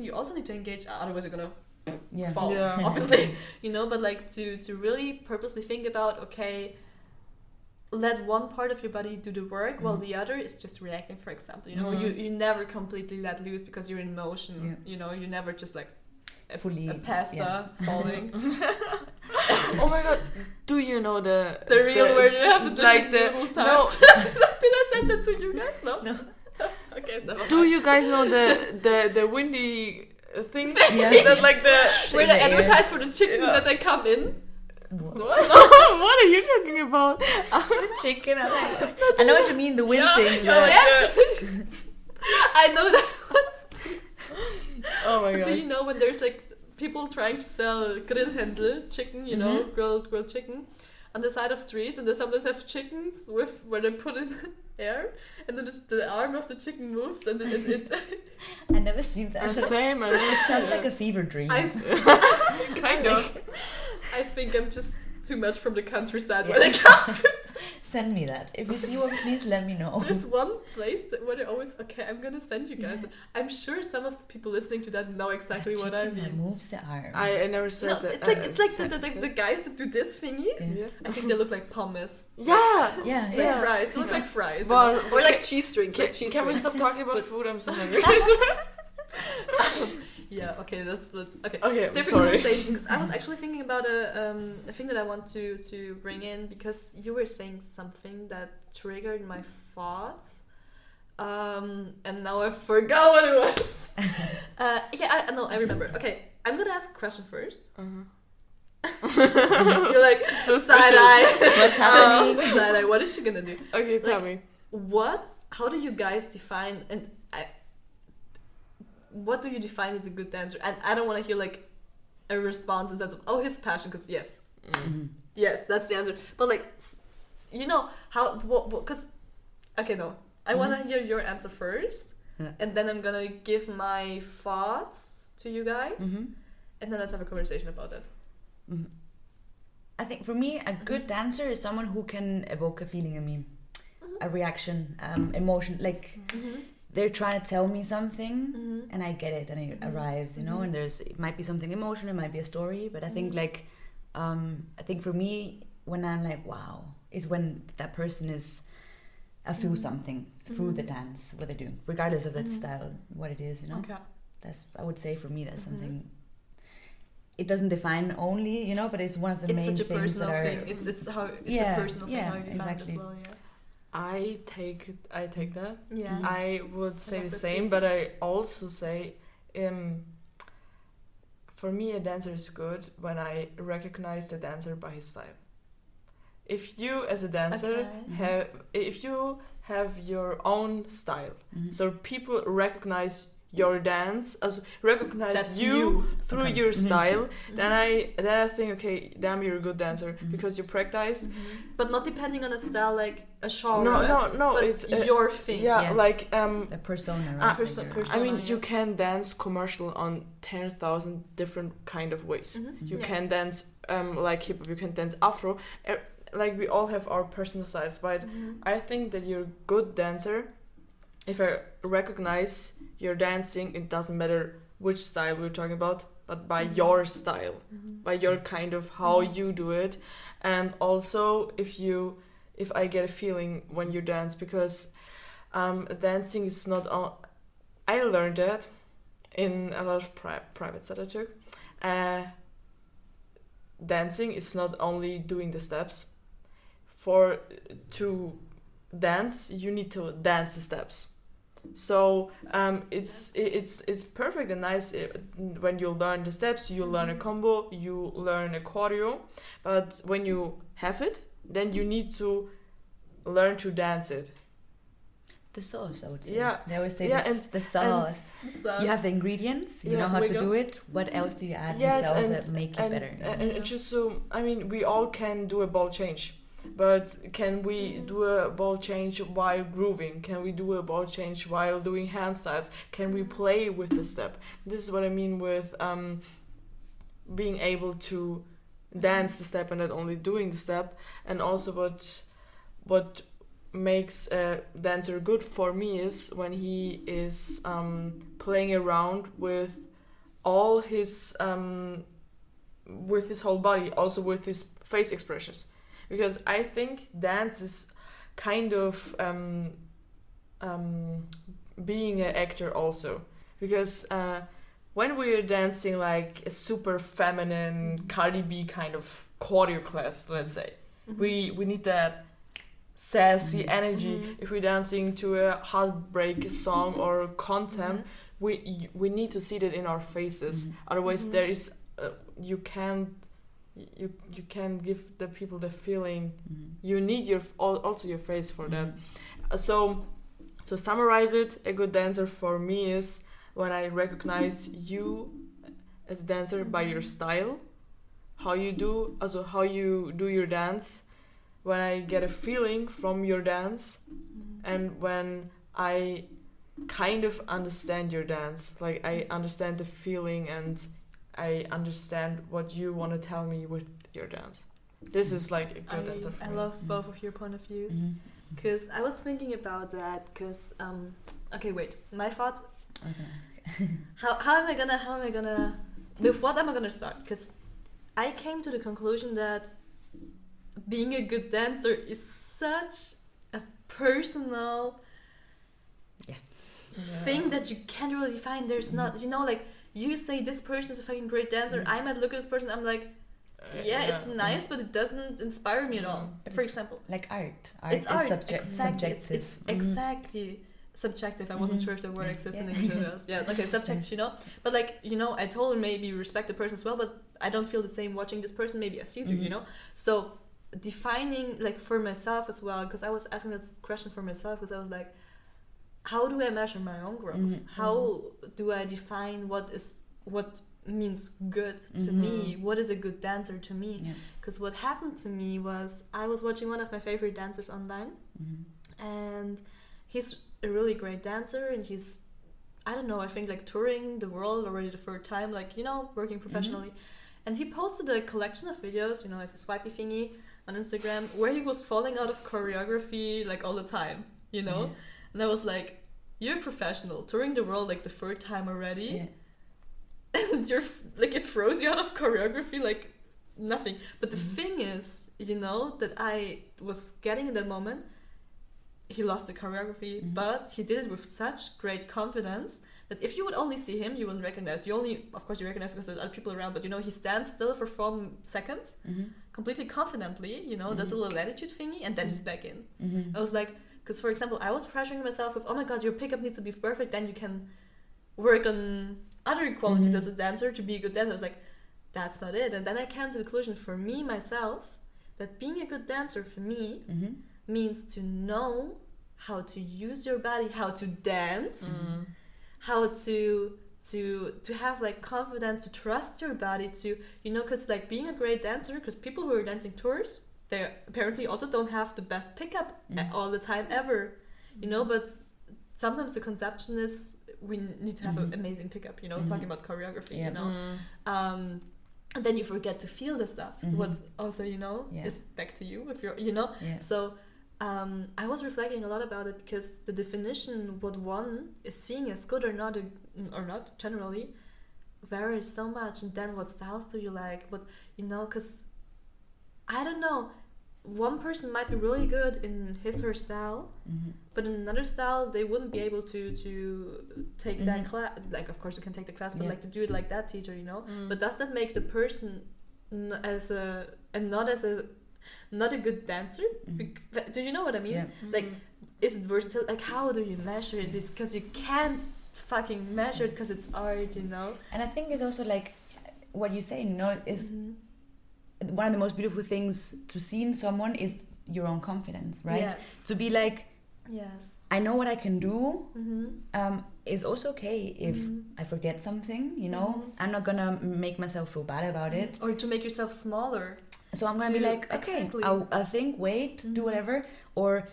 you also need to engage, otherwise you're gonna fall, obviously, but like to really purposely think about, okay, let one part of your body do the work while the other is just reacting, for example, you never completely let loose because you're in motion, you never just like a pasta falling. Oh my god, do you know the real word you have to do like the little times? No. Did I send that to you guys? No. Okay, never mind. Do you guys know the windy thing? That like where they advertise for the chicken that they come in? What? What are you talking about? The chicken. I know what you mean. The wind thing. I know that once too. Oh my god. Do you know when there's like people trying to sell grillhändel chicken, grilled chicken on the side of streets, and they sometimes have chickens with where they put in air, and then the arm of the chicken moves, and it I never seen that. Same. It sounds like a fever dream. Kind of. I think I'm just too much from the countryside when it comes to. Send me that. If you see one, please let me know. There's one place where they always. Okay, I'm gonna send you guys. I'm sure some of the people listening to that know exactly what I mean. Moves the arm. I never said that. It's like the guys that do this thingy. Yeah. I think they look like pommes. Yeah. Fries. They look like fries. Well, or like cheese strings. Can we stop talking about food? I'm so hungry. Yeah, okay, let's okay, different conversation, because I was actually thinking about a thing that I want to bring in, because you were saying something that triggered my thoughts, and now I forgot what it was. I remember. Okay, I'm gonna ask a question first. You're like, side-eye. What's happening? Side-eye, what is she gonna do? Okay, tell me. How do you guys define, and what do you define as a good dancer? And I don't want to hear like a response in sense of, his passion, because yes, that's the answer. But like, how, because, okay, no, I want to hear your answer first, and then I'm gonna give my thoughts to you guys, and then let's have a conversation about that. I think for me, a good dancer is someone who can evoke a feeling in me, a reaction, emotion, like. They're trying to tell me something, and I get it, and it arrives, and it might be something emotional, it might be a story, but I think I think for me, when I'm like, wow, is when that person is, I feel something through the dance, what they're doing, regardless of that style, what it is, Okay. That's, I would say for me, that's something, it doesn't define only, but it's one of the main things. It's such a personal thing, it's a personal thing, how you define it as well, I take that. Yeah. I would say the same, but I also say, for me, a dancer is good when I recognize the dancer by his style. If you, as a dancer, have your own style, so people recognize your dance, as recognize That's you through Okay. your style, then I think, okay, damn, you're a good dancer because you practiced. But not depending on a style, like a genre. No, but it's your thing. Yeah. like A persona, right? persona. I mean, you yeah. can dance commercial on 10,000 different kind of ways. You Yeah. can dance like hip hop, you can dance afro. Like we all have our personal styles, but I think that you're a good dancer if I recognize your dancing. It doesn't matter which style we're talking about, but by your style, by your kind of how you do it, and also if I get a feeling when you dance, because dancing is not all. I learned that in a lot of privates that I took. Dancing is not only doing the steps. To dance, you need to dance the steps. So it's perfect and nice when you learn the steps, you learn a combo, you learn a choreo, but when you have it, then you need to learn to dance it. The sauce, I would say. Yeah. They always say Yeah, the sauce. You have the ingredients, you know how to do it. What else do you add yourself that make it better? And just so, I mean, we all can do a ball change. But can we do a ball change while grooving? Can we do a ball change while doing hand styles? Can we play with the step? This is what I mean with being able to dance the step and not only doing the step. And also what makes a dancer good for me is when he is playing around with all his with his whole body, also with his face expressions. Because I think dance is kind of being an actor also. Because when we're dancing like a super feminine Cardi B kind of choreo class, let's say, we need that sassy energy. If we're dancing to a heartbreak song or contempt, we need to see that in our faces. Otherwise, there is you can't give the people the feeling. You need also your face for that. So to summarize it, a good dancer for me is when I recognize you as a dancer by your style, how you do your dance, when I get a feeling from your dance, and when I kind of understand your dance, like I understand the feeling and I understand what you want to tell me with your dance. This is like a good dancer for me. I love both of your point of views, because I was thinking about that. Because okay, wait, my thoughts. Okay. How am I gonna? With what am I gonna start? Because I came to the conclusion that being a good dancer is such a personal thing that you can't really define. There's not, like. You say this person is a fucking great dancer. I might look at this person. I'm like, it's nice, but it doesn't inspire me at all. But for example, like art. It's art. Subjective. It's exactly subjective. I wasn't sure if the word exists in English. Yes, okay, subjective. But like, I totally maybe respect the person as well, but I don't feel the same watching this person maybe as you do. So defining like for myself as well, because I was asking this question for myself, because I was like, how do I measure my own growth? How do I define what means good to me? What is a good dancer to me? Because what happened to me was I was watching one of my favorite dancers online, and he's a really great dancer, and he's, I don't know, I think like touring the world already the third time, like, working professionally. And he posted a collection of videos, as a swipey thingy on Instagram, where he was falling out of choreography like all the time, And I was like, you're a professional, touring the world like the third time already. And you're like, it throws you out of choreography like nothing. But the thing is, that I was getting in that moment, he lost the choreography, but he did it with such great confidence that if you would only see him, you wouldn't recognize. Of course you recognize because there's other people around, but he stands still for 4 seconds, completely confidently, does a little attitude thingy, and then he's back in. I was like, because for example, I was pressuring myself with, oh my god, your pickup needs to be perfect, then you can work on other qualities as a dancer to be a good dancer. I was like, that's not it. And then I came to the conclusion for me, myself, that being a good dancer for me means to know how to use your body, how to dance, how to have like confidence, to trust your body, to, you know, because like being a great dancer, because people who are dancing tours, they apparently also don't have the best pickup all the time ever, you know, but sometimes the conception is we need to have an amazing pickup, you know, talking about choreography, you know, and then you forget to feel the stuff, what also, you know, is back to you if you're, you know, so I was reflecting a lot about it, because the definition what one is seeing as good or not generally varies so much. And then what styles do you like, what, you know, because I don't know, one person might be really good in his or her style, but in another style they wouldn't be able to take that class. Like, of course you can take the class, but like to do it like that teacher, you know. But does that make the person not a good dancer? Do you know what I mean? Like, is it versatile? Like, how do you measure it? It's because you can't fucking measure it, because it's art, you know. And I think it's also like what you say, is one of the most beautiful things to see in someone is your own confidence, right? Yes. To be like, I know what I can do. Is also okay if I forget something, you know. I'm not gonna make myself feel bad about it, or to make yourself smaller. So I'm gonna be like, okay, I'll think, wait, do whatever. Or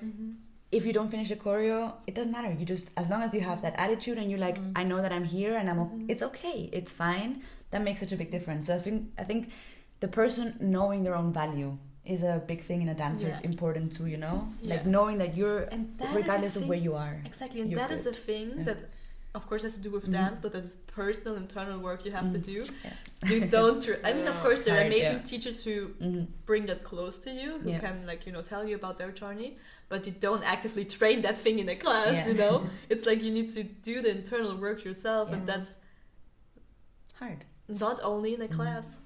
if you don't finish the choreo, it doesn't matter. You just, as long as you have that attitude and you're like, I know that I'm here and it's okay, it's fine. That makes such a big difference. So I think the person knowing their own value is a big thing in a dancer, important too, you know? Like knowing that you're, regardless of where you are. Exactly, and that is a thing that, of course, has to do with dance, but that's personal, internal work you have to do. You don't, I mean, of course, there are amazing teachers who bring that close to you, who can, like, you know, tell you about their journey, but you don't actively train that thing in a class, you know? It's like you need to do the internal work yourself, and that's hard. Not only in a class.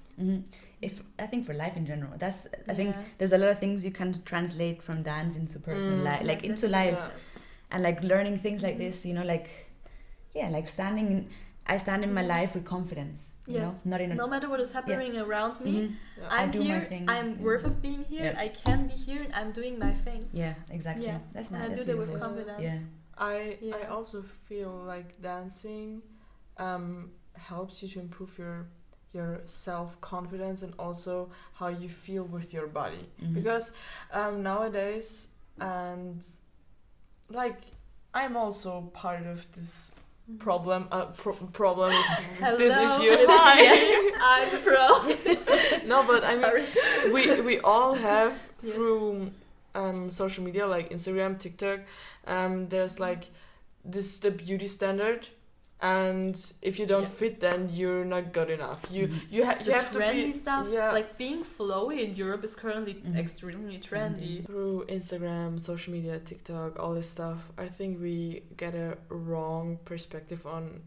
If I think for life in general, that's I think there's a lot of things you can translate from dance into personal life, like into life, and like learning things like this, you know, like like I stand in my life with confidence, you know, not in no matter what is happening around me, I'm do here, my thing. I'm worth of being here, I can be here, and I'm doing my thing. Exactly. That's nice. And I do that with confidence. I also feel like dancing helps you to improve your self-confidence and also how you feel with your body, because nowadays, and like I'm also part of this problem problem with this issue. Hi, I'm the pro. No, but I mean we all have through social media like Instagram, TikTok, there's like the beauty standard. And if you don't fit, then you're not good enough. You have to be trendy stuff. Like being flowy in Europe is currently extremely trendy. Through Instagram, social media, TikTok, all this stuff, I think we get a wrong perspective on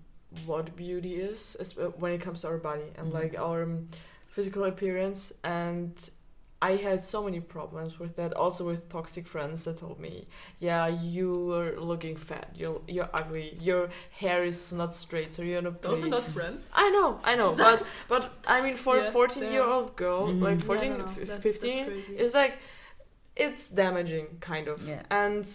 what beauty is when it comes to our body and like our physical appearance. And I had so many problems with that, also with toxic friends that told me, you're looking fat, you're ugly, your hair is not straight, so you're not pretty. Those are not friends. I know, but I mean for a 14-year-old girl, like 14, 15, it's like, it's damaging, kind of. And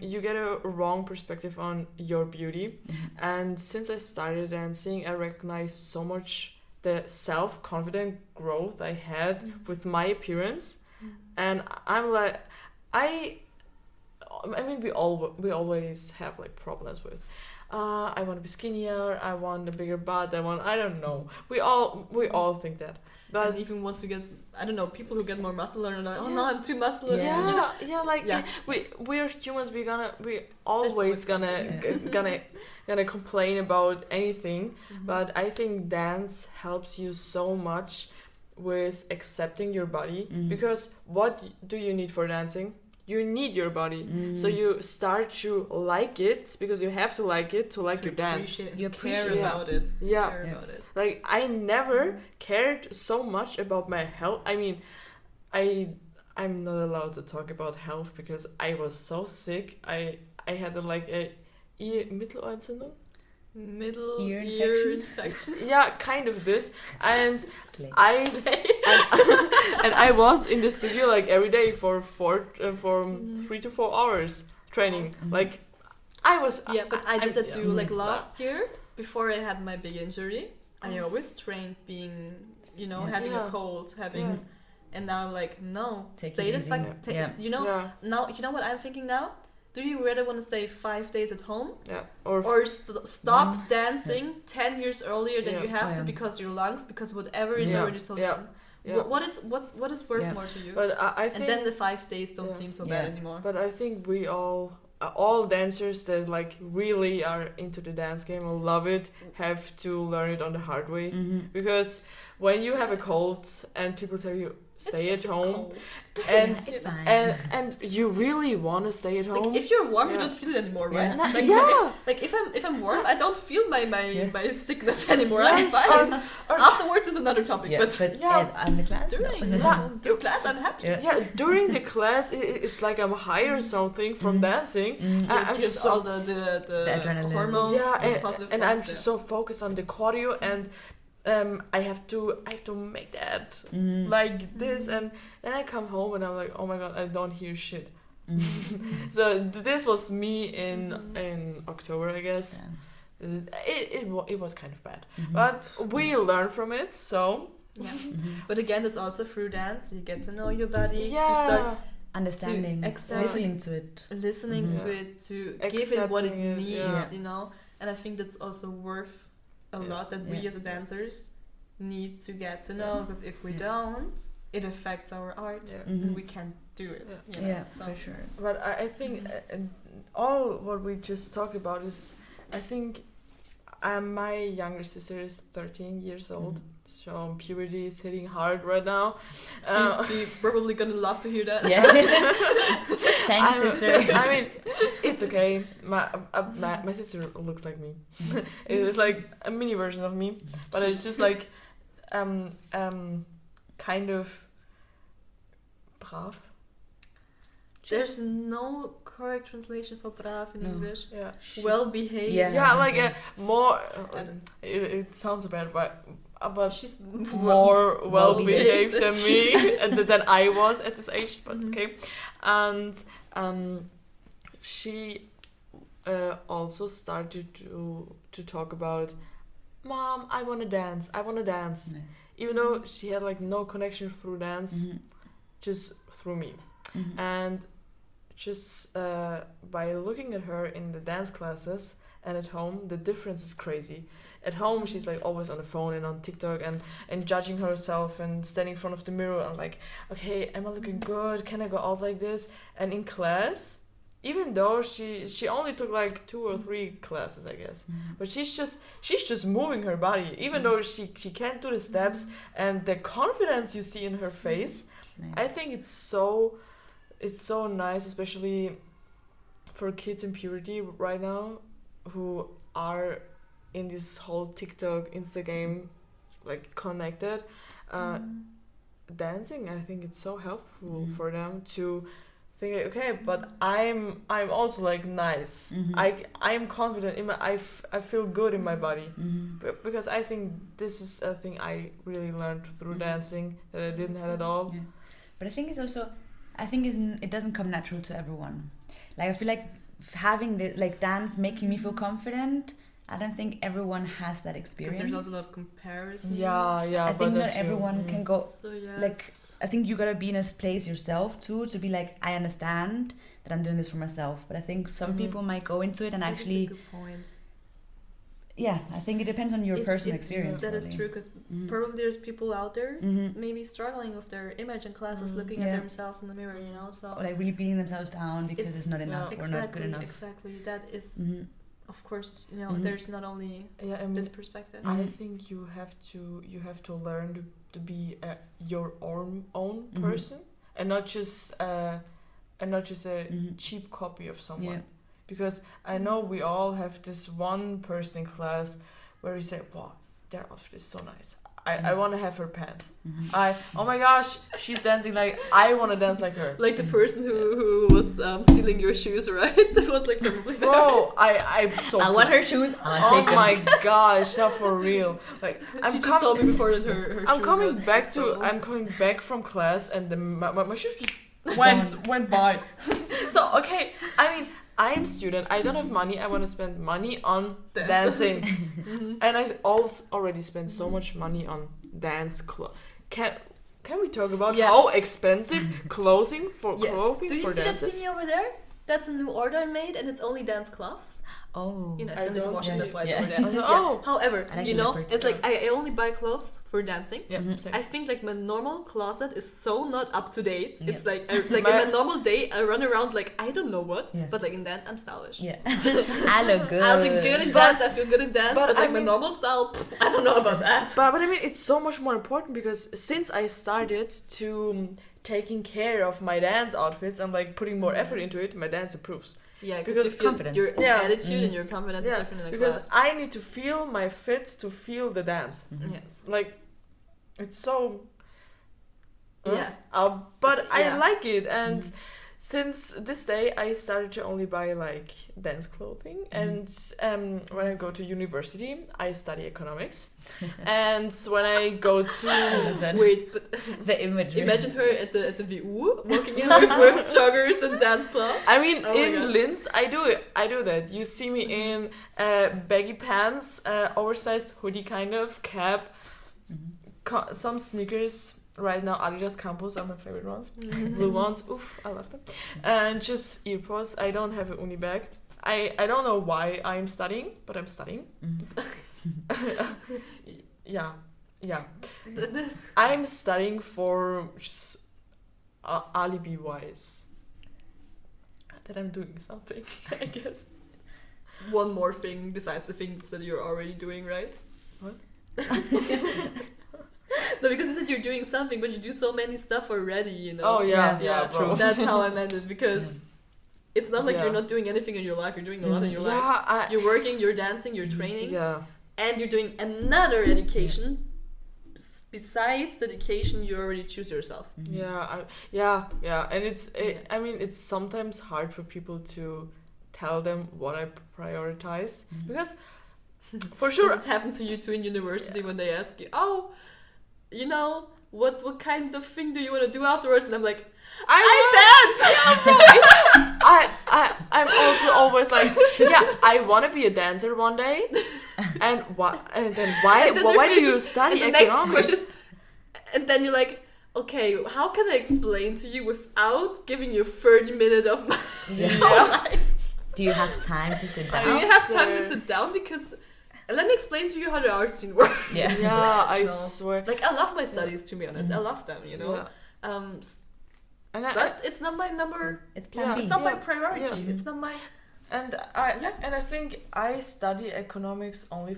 you get a wrong perspective on your beauty. And since I started dancing, I recognized so much the self-confident growth I had with my appearance, and I'm like, I mean, we always have like problems with, I want to be skinnier, I want a bigger butt, I don't know. We all think that. But and even once you get, I don't know, people who get more muscular are like, oh no, I'm too muscular. We're humans. We always gonna complain about anything. But I think dance helps you so much with accepting your body, because what do you need for dancing? You need your body, so you start to like it, because you have to like it to like your dance. You care about it. Care about it. Like I never cared so much about my health. I mean, I'm not allowed to talk about health because I was so sick. I had like a Mittelohrentzündung. Middle ear infection. Yeah, kind of this. And I was in the studio like every day for 3 to 4 hours training. Like I was. Yeah, but I did that too. Like last year, before I had my big injury, I always trained being, having a cold, and now I'm like, no, stay the fuck. Now you know what I'm thinking now. Do you really want to stay 5 days at home? Yeah. Or stop dancing 10 years earlier than you have to because your lungs, because whatever is already so young. Yeah. What is worth more to you? But I think, and then the 5 days don't seem so bad anymore. But I think we all dancers that like really are into the dance game or love it have to learn it on the hard way. Because when you have a cold and people tell you stay at home and you really want to stay at home, like if you're warm you don't feel it anymore, right? Like if I'm warm I don't feel my sickness anymore. I'm fine. Or afterwards is another topic, but in the class during the class I'm happy. During the class it's like I'm high or something from dancing. I'm just all the adrenaline hormones, and I'm just so focused on the choreo, and I have to make that like this, and then I come home and I'm like, oh my god, I don't hear shit. So this was me in October, I guess. It was kind of bad, but we learn from it. So but again, it's also through dance. You get to know your body. You start understanding, listening to it, to give it what it needs. And I think that's also worth a lot that we as dancers need to get to know, because if we don't, it affects our art and we can't do it. For sure. But I think all what we just talked about is, I think my younger sister is 13 years old, so puberty is hitting hard right now. She's probably gonna love to hear that. Thanks, sister. I mean, it's okay. My sister looks like me. It's like a mini version of me, but it's just like kind of brav. There's no correct translation for brav in English. Well behaved. Like a more. It sounds bad, but she's more well behaved than me and than I was at this age. But okay, and she also started to talk about, Mom, I want to dance. Nice. Even though she had like no connection through dance, just through me, and just by looking at her in the dance classes and at home, the difference is crazy. At home, she's like always on the phone and on TikTok and judging herself and standing in front of the mirror and like, okay, am I looking good? Can I go out like this? And in class, even though she only took like 2 or 3 classes, I guess, but she's just moving her body, even though she can't do the steps, and the confidence you see in her face, I think it's so nice, especially for kids in puberty right now who are in this whole TikTok, Insta game, like connected. Dancing, I think it's so helpful for them to think, okay, but I'm also like nice. I'm confident in I feel good in my body, because I think this is a thing I really learned through dancing that I didn't have at all. But I think it's also, it doesn't come natural to everyone. Like I feel like having the like dance making me feel confident, I don't think everyone has that experience. Because there's also a lot of comparison. I think not everyone can go. So like, I think you gotta be in a place yourself too to be like, I understand that I'm doing this for myself. But I think some people might go into it and that actually. Is a good point. Yeah, I think it depends on your personal experience. That is true, because probably there's people out there maybe struggling with their image in classes, looking at themselves in the mirror, so. Or like really beating themselves down because it's not enough or not good enough. Exactly, that is. Of course, there's not only this perspective. I think you have to learn to be your own person, and not just a cheap copy of someone. Because I know we all have this one person in class where we say, wow, their outfit is so nice. I want to have her pants. Oh my gosh, she's dancing like, I want to dance like her. Like the person who was stealing your shoes, right? That was like probably Bro, I'm so I want her shoes. Oh my gosh, not for real. Like she just told me before that her I'm coming back from class and my shoes just went by. So okay, I mean, I'm a student, I don't have money, I want to spend money on dancing. And I also already spent so much money on dance Can we talk about how expensive clothing for clothing Do you for see dances? that thingy over there? That's a new order I made, and it's only dance cloths. Oh. You know, I sent it to Washington, that's why it's over there. Oh. However, like you the know, leopard. it's like I only buy clothes for dancing. Yeah, same. I think like my normal closet is so not up to date. Yeah. It's like in my normal day I run around like I don't know what, but like in dance I'm stylish. Yeah. I look good. I look good in dance. I feel good in dance. But like I my mean, normal style, I don't know about that. But I mean, it's so much more important because since I started to taking care of my dance outfits and like putting more effort into it, my dance improves. Yeah, because you feel confidence. your attitude and your confidence is different in the because class. I need to feel my fit to feel the dance. Yes. Like, it's so... Yeah. But I like it, and since this day I started to only buy like dance clothing, and when I go to university I study economics, and when I go to Wait, but the imagery. imagine her at the VU walking in with joggers and dance clothes. I mean, Oh in Linz, I do that. You see me in baggy pants, oversized hoodie kind of, cap, some sneakers. Right now, Adidas Campus are my favorite ones. Blue ones, oof, I love them. And just earpods. I don't have a uni bag. I don't know why I'm studying, but I'm studying. Yeah. I'm studying for just, alibi-wise. That I'm doing something, I guess. One more thing besides the things that you're already doing, right? What? No, because you said you're doing something, but you do so many stuff already, you know? Oh, yeah, true. That's how I meant it, because it's not like you're not doing anything in your life, you're doing a lot in your life. You're working, you're dancing, you're training, and you're doing another education besides the education you already choose yourself. And it's, I mean, it's sometimes hard for people to tell them what I prioritize, because for sure... Does it happen to you too in university when they ask you, oh, you know, what kind of thing do you want to do afterwards? And I'm like, I dance! I'm also always like, I want to be a dancer one day. And why do you study and the economics? Next question, and then you're like, okay, how can I explain to you without giving you 30 minutes of my life? Do you have time to sit down? Do you have time to sit down? Because let me explain to you how the art scene works. I swear. Like, I love my studies, to be honest. I love them, you know. But it's not my number. It's plan B. It's not my priority. It's not my. And I think I study economics only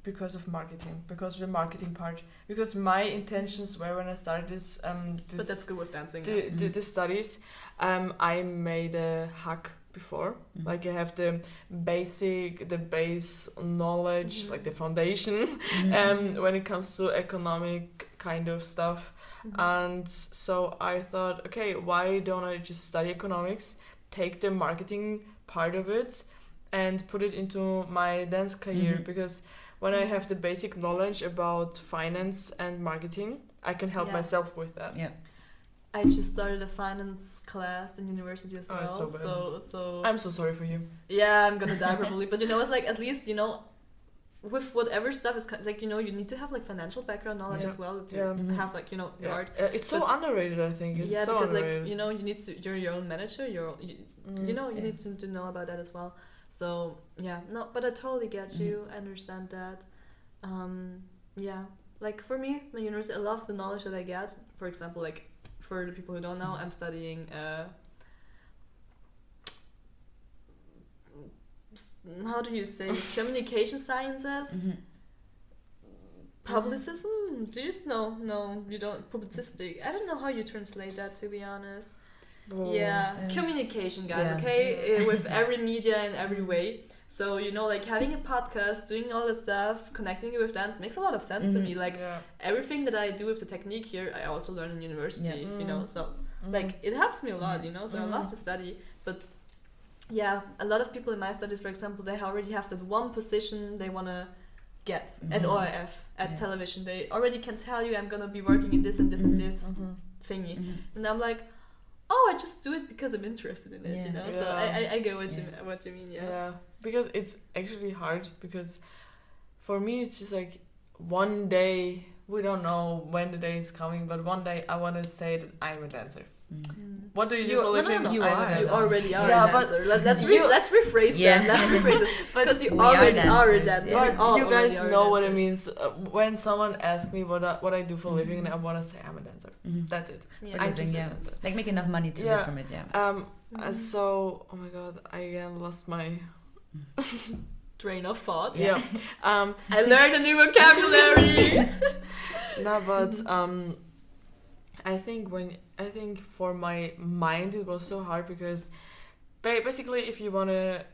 because of marketing, because of the marketing part. Because my intentions were when I started this. But that's good with dancing. The studies. I made a hack before, like I have the base knowledge, like the foundation, when it comes to economic kind of stuff. And so I thought, okay, why don't I just study economics, take the marketing part of it, and put it into my dance career? Because when I have the basic knowledge about finance and marketing, I can help myself with that. I just started a finance class in university as well. So bad. So I'm so sorry for you. Yeah, I'm gonna die probably. But you know, it's like at least, you know, with whatever stuff is like, you know, you need to have like financial background knowledge as well to have like, you know, your art. It's so underrated, I think. It's so because underrated. like, you know, you need to, you're your own manager. You need to know about that as well. So but I totally get you. I understand that. Like for me, my university, I love the knowledge that I get. For example, like, for the people who don't know, I'm studying how do you say, communication sciences, publicism. Do you know? No, you don't. Publicistic. I don't know how you translate that, to be honest. Communication, guys. Okay, with every media in every way. So, you know, like having a podcast, doing all this stuff, connecting it with dance makes a lot of sense to me. Like everything that I do with the technique here, I also learn in university, you know, so like it helps me a lot, you know, so I love to study. But a lot of people in my studies, for example, they already have that one position they want to get at ORF, at television. They already can tell you, I'm going to be working in this and this and this thingy. And I'm like, oh, I just do it because I'm interested in it, you know. So I get what you mean. Yeah, because it's actually hard, because for me it's just like one day, we don't know when the day is coming, but one day I want to say that I'm a dancer. What do you do for a living? No. You already are a dancer. Let's rephrase that. Let's rephrase it. Because you already are a dancer. But you guys know what it means. When someone asks me what I do for a living, and I want to say I'm a dancer. That's it. I'm just a dancer. Like make enough money to live from it. So, oh my god, I again lost my train of thought. Yeah. I learned a new vocabulary. No, but I think for my mind it was so hard, because basically if you want to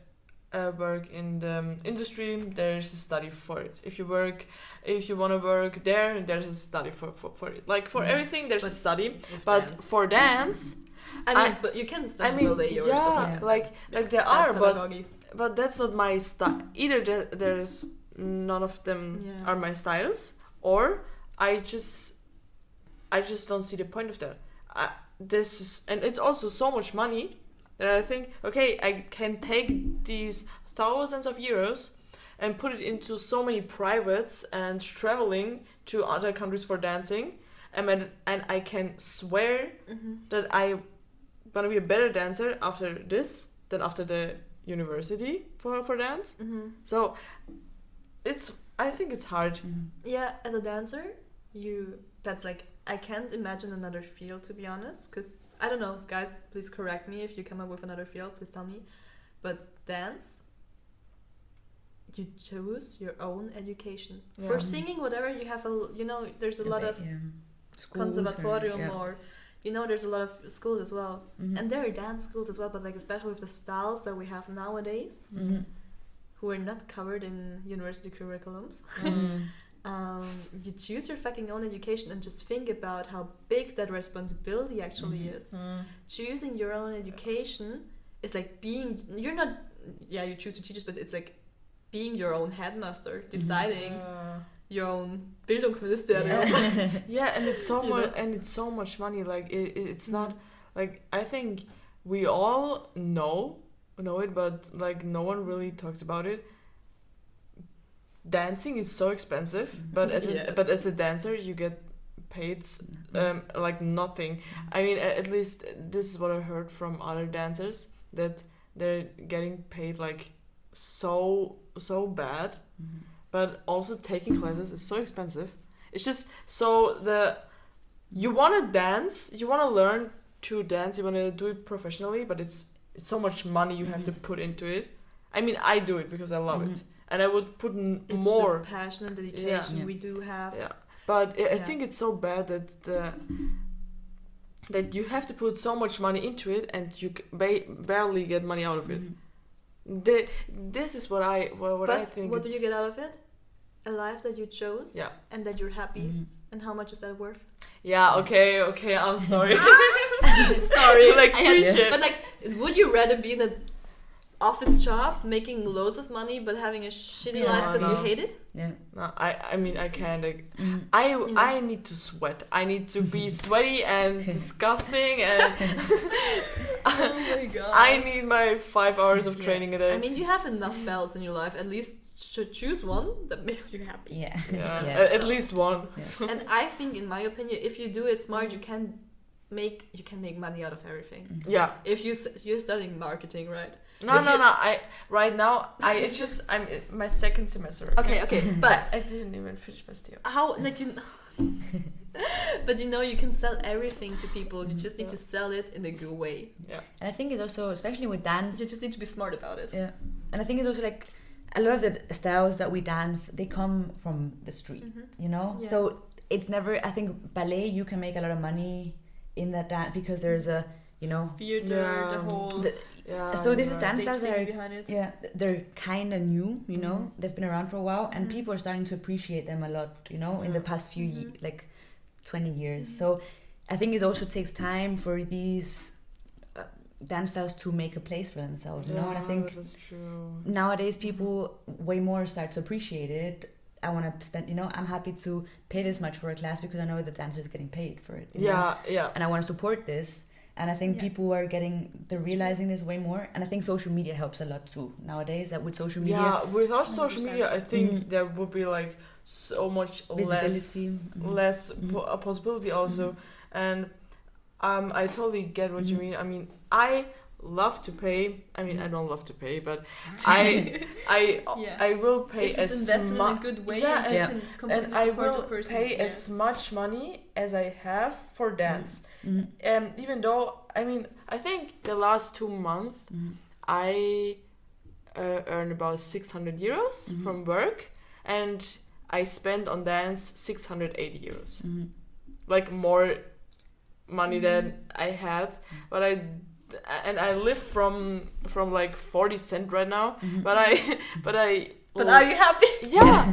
work in the industry, there's a study for it. If you want to work there's a study for it. Like for everything there's a study, but dance. For dance, but you can study ballet or stuff like there are, but that's not my style. Either there's none of them are my styles, or I just don't see the point of that. And it's also so much money that I think, okay, I can take these thousands of euros and put it into so many privates and traveling to other countries for dancing, and I can swear that I'm gonna be a better dancer after this than after the university for dance. So I think it's hard. Yeah, as a dancer, that's like, I can't imagine another field, to be honest, because I don't know, guys, please correct me if you come up with another field, please tell me. But dance, you choose your own education. For singing, whatever, you have there's a lot of conservatorium or there's a lot of schools as well. And there are dance schools as well, but like especially with the styles that we have nowadays, who are not covered in university curriculums. You choose your fucking own education, and just think about how big that responsibility actually is. Choosing your own education is like you choose your teachers, but it's like being your own headmaster, deciding your own Bildungsministerium. And it's so much money. Like it's not like, I think we all know it, but like no one really talks about it. Dancing is so expensive, but as a dancer you get paid like nothing. I mean, at least this is what I heard from other dancers, that they're getting paid like so bad. But also taking classes is so expensive. It's just you want to dance, you want to learn to dance, you want to do it professionally, but it's so much money you have to put into it. I mean, I do it because I love it. And I would put more. It's the passion and dedication we do have. Yeah, but I think it's so bad that you have to put so much money into it, and you barely get money out of it. This is what I think. What do you get out of it? A life that you chose, and that you're happy. And how much is that worth? Yeah. Okay. I'm sorry. Sorry. But like, would you rather be in a office job making loads of money but having a shitty life because you hate it? No, I mean, I can't. I need to sweat. I need to be sweaty and disgusting, and oh my god, I need my 5 hours of training a day. I mean, you have enough belts in your life. At least should choose one that makes you happy. At least one. And I think, in my opinion, if you do it smart, you can make money out of everything. If you're studying marketing, right? No. I'm in my second semester. Okay, but I didn't even finish my STEM. How, like, but you can sell everything to people. You just need to sell it in a good way. Yeah. And I think it's also, especially with dance, you just need to be smart about it. Yeah. And I think it's also like a lot of the styles that we dance, they come from the street. Yeah. So it's never. I think ballet, you can make a lot of money in that dance because there's a theater, the whole. So this is dance styles that are they're kind of new, they've been around for a while, and people are starting to appreciate them a lot, in the past few 20 years. So I think it also takes time for these dance styles to make a place for themselves, and I think that's true. Nowadays people way more start to appreciate it. I want to spend, I'm happy to pay this much for a class because I know the dancer is getting paid for it. Yeah. And I want to support this. And I think people are realizing this way more. And I think social media helps a lot too nowadays. That with social media, yeah, without social 100%. media, I think there would be like so much less possibility also. And I totally get what you mean. I mean, I love to pay. I mean, I don't love to pay, but I will pay if it's invested in a good way. And I will pay as much money as I have for dance. Even though, I mean, I think the last 2 months I earned about 600 euros from work, and I spent on dance 680 euros. Like more money than I had, but I live from like 40 cents right now, but are you happy? Yeah.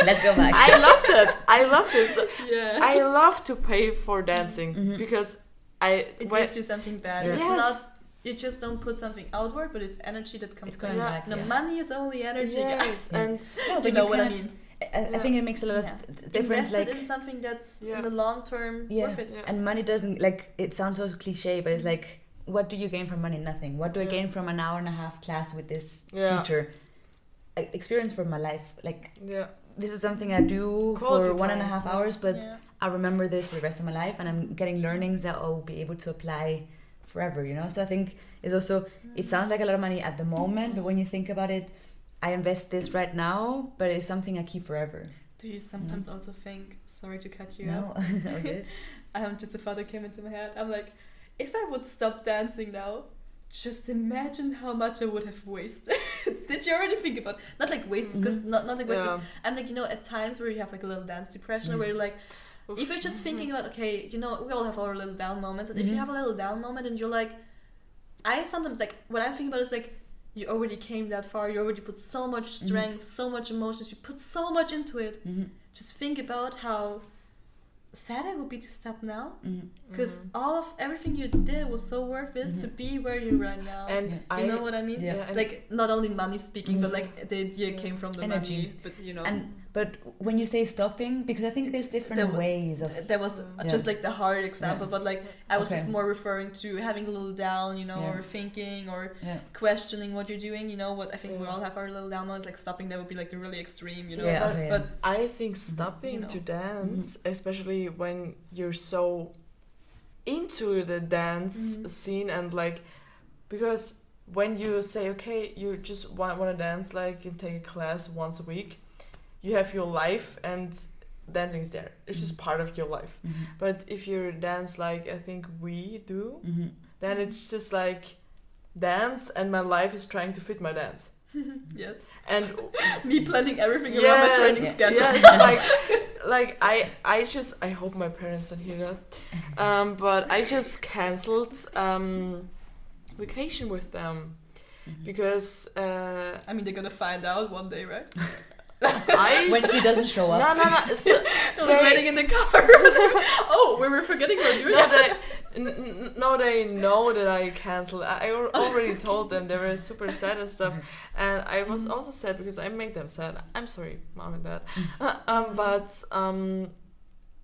Let's go back. I love that. I love this. Yeah. I love to pay for dancing because it gives you something back. It's not, you just don't put something outward, but it's energy that comes back. The money is only energy, guys. And you know what I mean. I think it makes a lot of difference. Invested in something that's in the long term worth it. And money doesn't, like, it sounds so cliche, but it's like, what do you gain from money? Nothing. What do I gain from an hour and a half class with this teacher? Experience for my life. Like, this is something I do quality for 1.5 hours, but I remember this for the rest of my life, and I'm getting learnings that I'll be able to apply forever, you know? So I think it's also, it sounds like a lot of money at the moment, but when you think about it, I invest this right now, but it's something I keep forever. Do you sometimes also think, sorry to cut you off? Okay. Just a thought that came into my head. I'm like, if I would stop dancing now, just imagine how much I would have wasted. Did you already think about it? Not like wasted, because not like wasted. And like, you know, at times where you have like a little dance depression, or where you're like, if you're just thinking about, okay, you know, we all have our little down moments, and if you have a little down moment and you're like, I sometimes, like, what I'm thinking about is like, you already came that far, you already put so much strength, so much emotions, you put so much into it. Just think about how sad it would be to stop now, because everything you did was so worth it to be where you're right now. And you know what I mean? Like, not only money speaking, but like the idea came from the energy. Money, but you know. But when you say stopping, because I think there's different ways of... That was just like the hard example, but like I was just more referring to having a little down, you know, or thinking or questioning what you're doing, you know, what I think we all have our little down moments, like stopping, that would be like the really extreme, you know. But I think stopping to dance, especially when you're so into the dance scene, and like, because when you say, okay, you just want to dance, like, and take a class once a week, you have your life and dancing is there. It's just part of your life. But if you dance like I think we do, then it's just like dance, and my life is trying to fit my dance. Yes. And me planning everything around my training schedule. Yes, like I hope my parents don't hear that. But I just cancelled vacation with them because I mean, they're gonna find out one day, right? When she doesn't show up. No. So they're waiting in the car. Oh, we were forgetting about you. No, they know that I cancelled. I already told them. They were super sad and stuff, and I was also sad because I made them sad. I'm sorry, mom and dad. But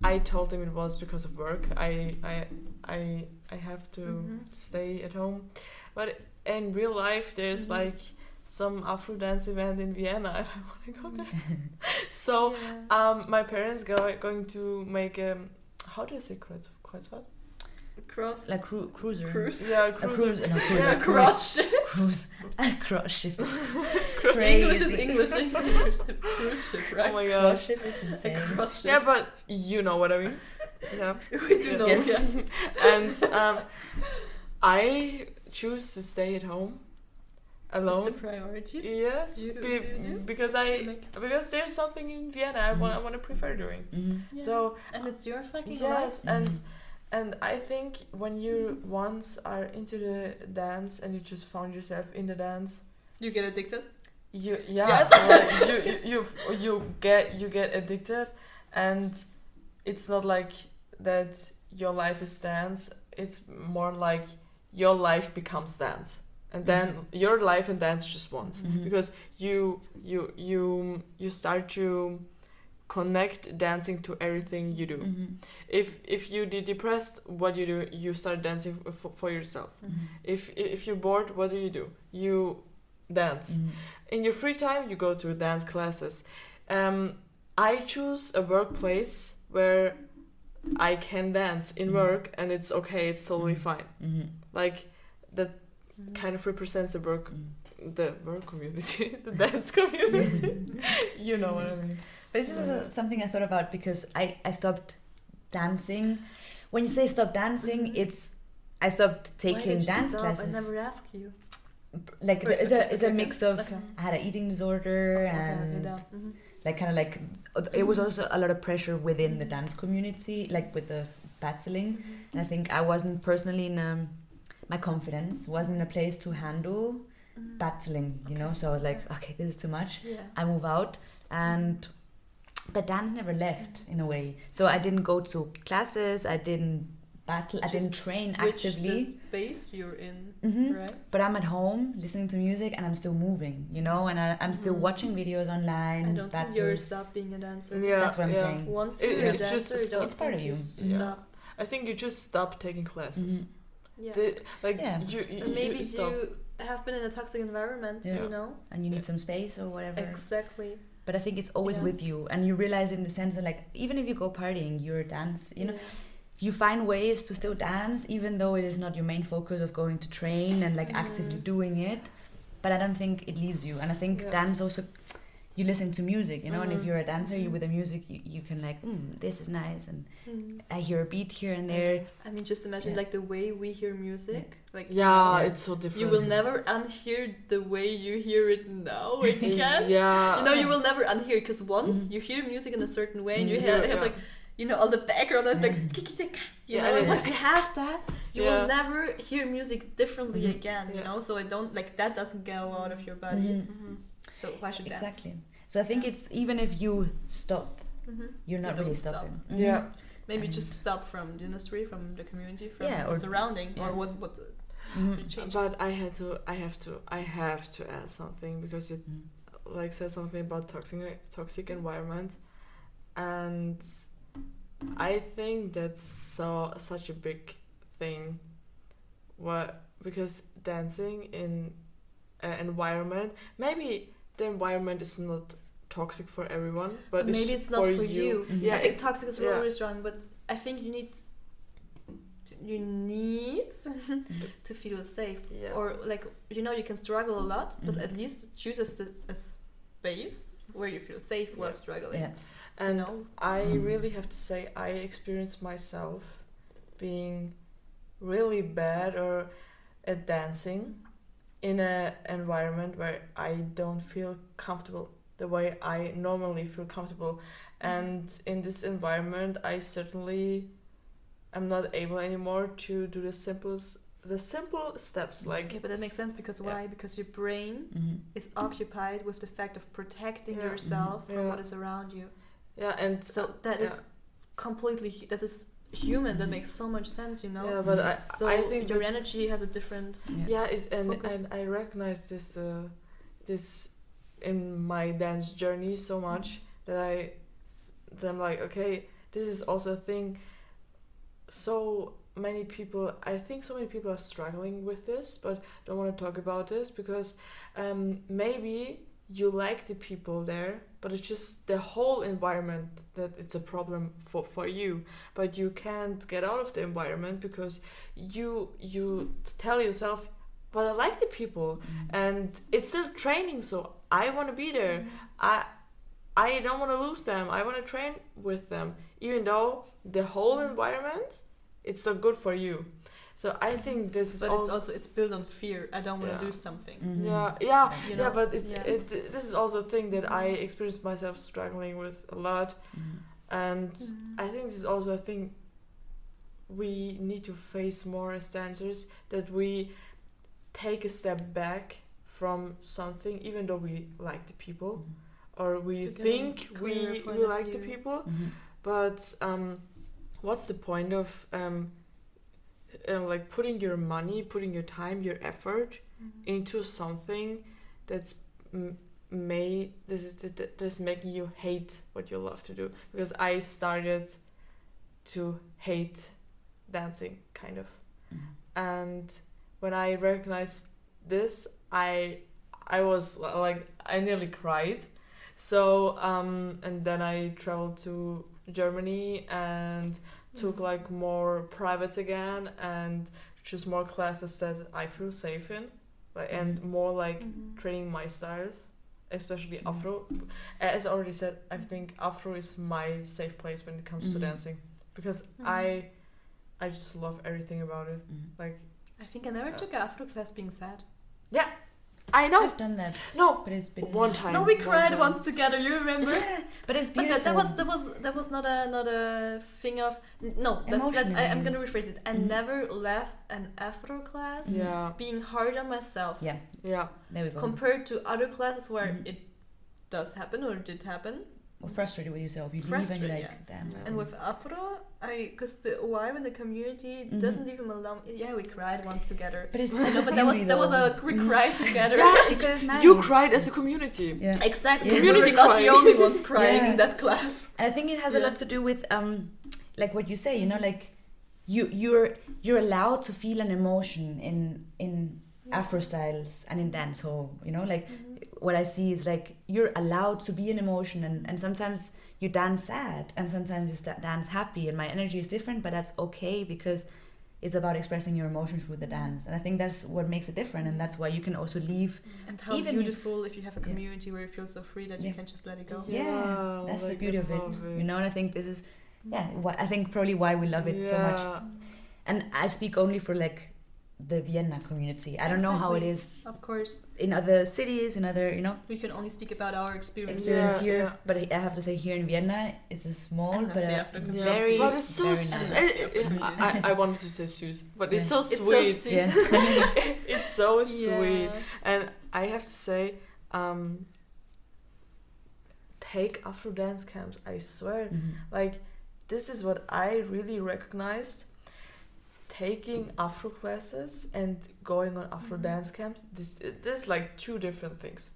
I told them it was because of work. I have to stay at home, but in real life there's like some Afro dance event in Vienna, and I want to go there. So my parents going to make how do I say kreuzfahrt? Cross, like cruiser. Cruise. Yeah, cruise. A cross ship. Cruise. A cross ship. English is English. Cruise ship, right? Oh my god. Cross ship is insane. A cross ship. Yeah, but you know what I mean. Yeah. We do know. Yes. And I choose to stay at home alone. What's the priorities? Yes, you do? because there's something in Vienna I want to prefer doing. So and it's your fucking life. Yes, and I think when you once are into the dance and you just found yourself in the dance, you get addicted. You get addicted, and it's not like that your life is dance. It's more like your life becomes dance. And then your life and dance just once, because you start to connect dancing to everything you do. If you depressed, what you do, you start dancing for yourself. If you're bored, what do? You dance. In your free time, you go to dance classes. I choose a workplace where I can dance in work, and it's okay, it's totally fine. Like that kind of represents the work community, the dance community. You know what I mean. But this is also something I thought about, because I stopped dancing. When you say stop dancing, I stopped taking dance classes. I never ask you. Like it's a mix of I had an eating disorder and like kind of like it was also a lot of pressure within the dance community, like with the battling. And I think I wasn't personally in my confidence wasn't in a place to handle battling, you know. So I was like, okay, this is too much. I move out, but dance never left in a way. So I didn't go to classes. I didn't battle. I didn't train actively. The space you're in, right? But I'm at home listening to music, and I'm still moving, you know. And I'm still watching videos online. I don't think you're stop being a dancer. Yeah, that's what I'm saying. Once you're a dancer, it's part of you. Stop. I think you just stop taking classes. Yeah. You maybe you have been in a toxic environment, you know, and you need some space or whatever. Exactly. But I think it's always with you, and you realize in the sense that, like, even if you go partying, you're a dance, you know. You find ways to still dance, even though it is not your main focus of going to train and like actively doing it. But I don't think it leaves you. And I think dance also, you listen to music, you know, and if you're a dancer, you with the music, you can like, this is nice, and I hear a beat here and there. I mean, just imagine like the way we hear music. Like it's so different. You will never unhear the way you hear it now again. You know, you will never unhear, because once you hear music in a certain way, and you have like, you know, all the background that's like, you know, and once you have that, you will never hear music differently again, you know, so it don't, like, that doesn't go out of your body. So why should dance? Exactly. So I think it's, even if you stop, you're not really stopping. Maybe just stop from the industry, from the community, from the surrounding, or what the change. But I have to add something, because it like says something about toxic environment, and I think that's such a big thing. Because dancing in an environment, maybe the environment is not toxic for everyone, but maybe it's not for you. Yeah, I think toxic is really strong, but I think you need to feel safe, or like, you know, you can struggle a lot, but at least choose a space where you feel safe while struggling. And you know? I really have to say, I experienced myself being really bad at dancing in an environment where I don't feel comfortable the way I normally feel comfortable. And in this environment, I certainly am not able anymore to do the simple steps. Like, but that makes sense, because why? Because your brain is occupied with the fact of protecting yourself from what is around you. And so that is completely, that is human. That makes so much sense, you know. Yeah, but I think your energy has a different and I recognize this in my dance journey so much that I'm like, okay, this is also a thing. So many people are struggling with this, but don't want to talk about this, because maybe you like the people there, but it's just the whole environment that it's a problem for you. But you can't get out of the environment, because you tell yourself, but I like the people, and it's still training, so I want to be there. I don't want to lose them. I want to train with them, even though the whole environment, it's not good for you. So I think this is, but it's built on fear. I don't want to do something. You know? But this is also a thing that I experienced myself struggling with a lot, and I think this is also a thing we need to face more as dancers, that we take a step back from something, even though we like the people, or we think we like the people, but what's the point of like putting your money, putting your time, your effort into something that's this making you hate what you love to do, because I started to hate dancing kind of. And when I recognized this, I was like, I nearly cried. So and then I traveled to Germany and took like more privates again and choose more classes that I feel safe in, and more like training my styles, especially afro. As I already said, I think afro is my safe place when it comes to dancing, because I just love everything about it. Like, I think I never took an afro class being sad. Yeah, I know. I've done that. No, but it's been one time. No, we cried once together. You remember? Yeah, but it's beautiful. But that was not a thing of no. I'm gonna rephrase it. I never left an afro class being hard on myself. Yeah. There we go. Compared to other classes where it does happen or did happen. Or frustrated with yourself. You leave and you're like, damn. Yeah. And with afro, because the vibe in the community doesn't even allow. Yeah, we cried once together. But it's but that was we cried together. Yeah, because it's nice. You cried as a community. Yeah, exactly. Yeah. We were not the only ones crying in that class. And I think it has a lot to do with like what you say. You know, like you're allowed to feel an emotion in afro styles and in dancehall. You know, like. What I see is like you're allowed to be an emotion, and sometimes you dance sad and sometimes you dance happy, and my energy is different, but that's okay because it's about expressing your emotions through the dance. And I think that's what makes it different, and that's why you can also leave. And how even beautiful if you have a community where you feel so free that you can just let it go. Yeah, that's the beauty of it. You know, and I think this is I think probably why we love it so much. And I speak only for like the Vienna community. I don't know how it is, of course, in other cities, in other, you know. We can only speak about our experience here, but I have to say here in Vienna, it's a small but a very, but it's so nice. I wanted to say Suze, but it's so sweet. It's so sweet, and I have to say, take Afro dance camps. I swear, like this is what I really recognized. Taking Afro classes and going on Afro dance camps, this is like two different things.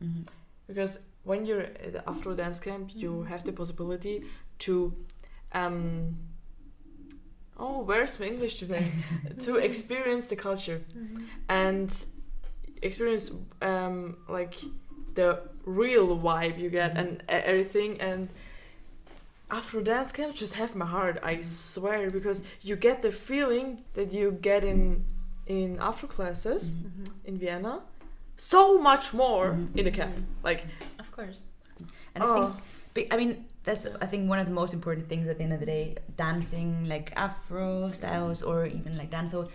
Because when you're at the Afro dance camp, you have the possibility to where's my English today? To experience the culture and experience like the real vibe you get and everything. And Afro dance camps just have my heart, I swear, because you get the feeling that you get in Afro classes in Vienna, so much more in the camp. Like, of course. And I think, that's I think one of the most important things at the end of the day, dancing like Afro styles or even like dancehall.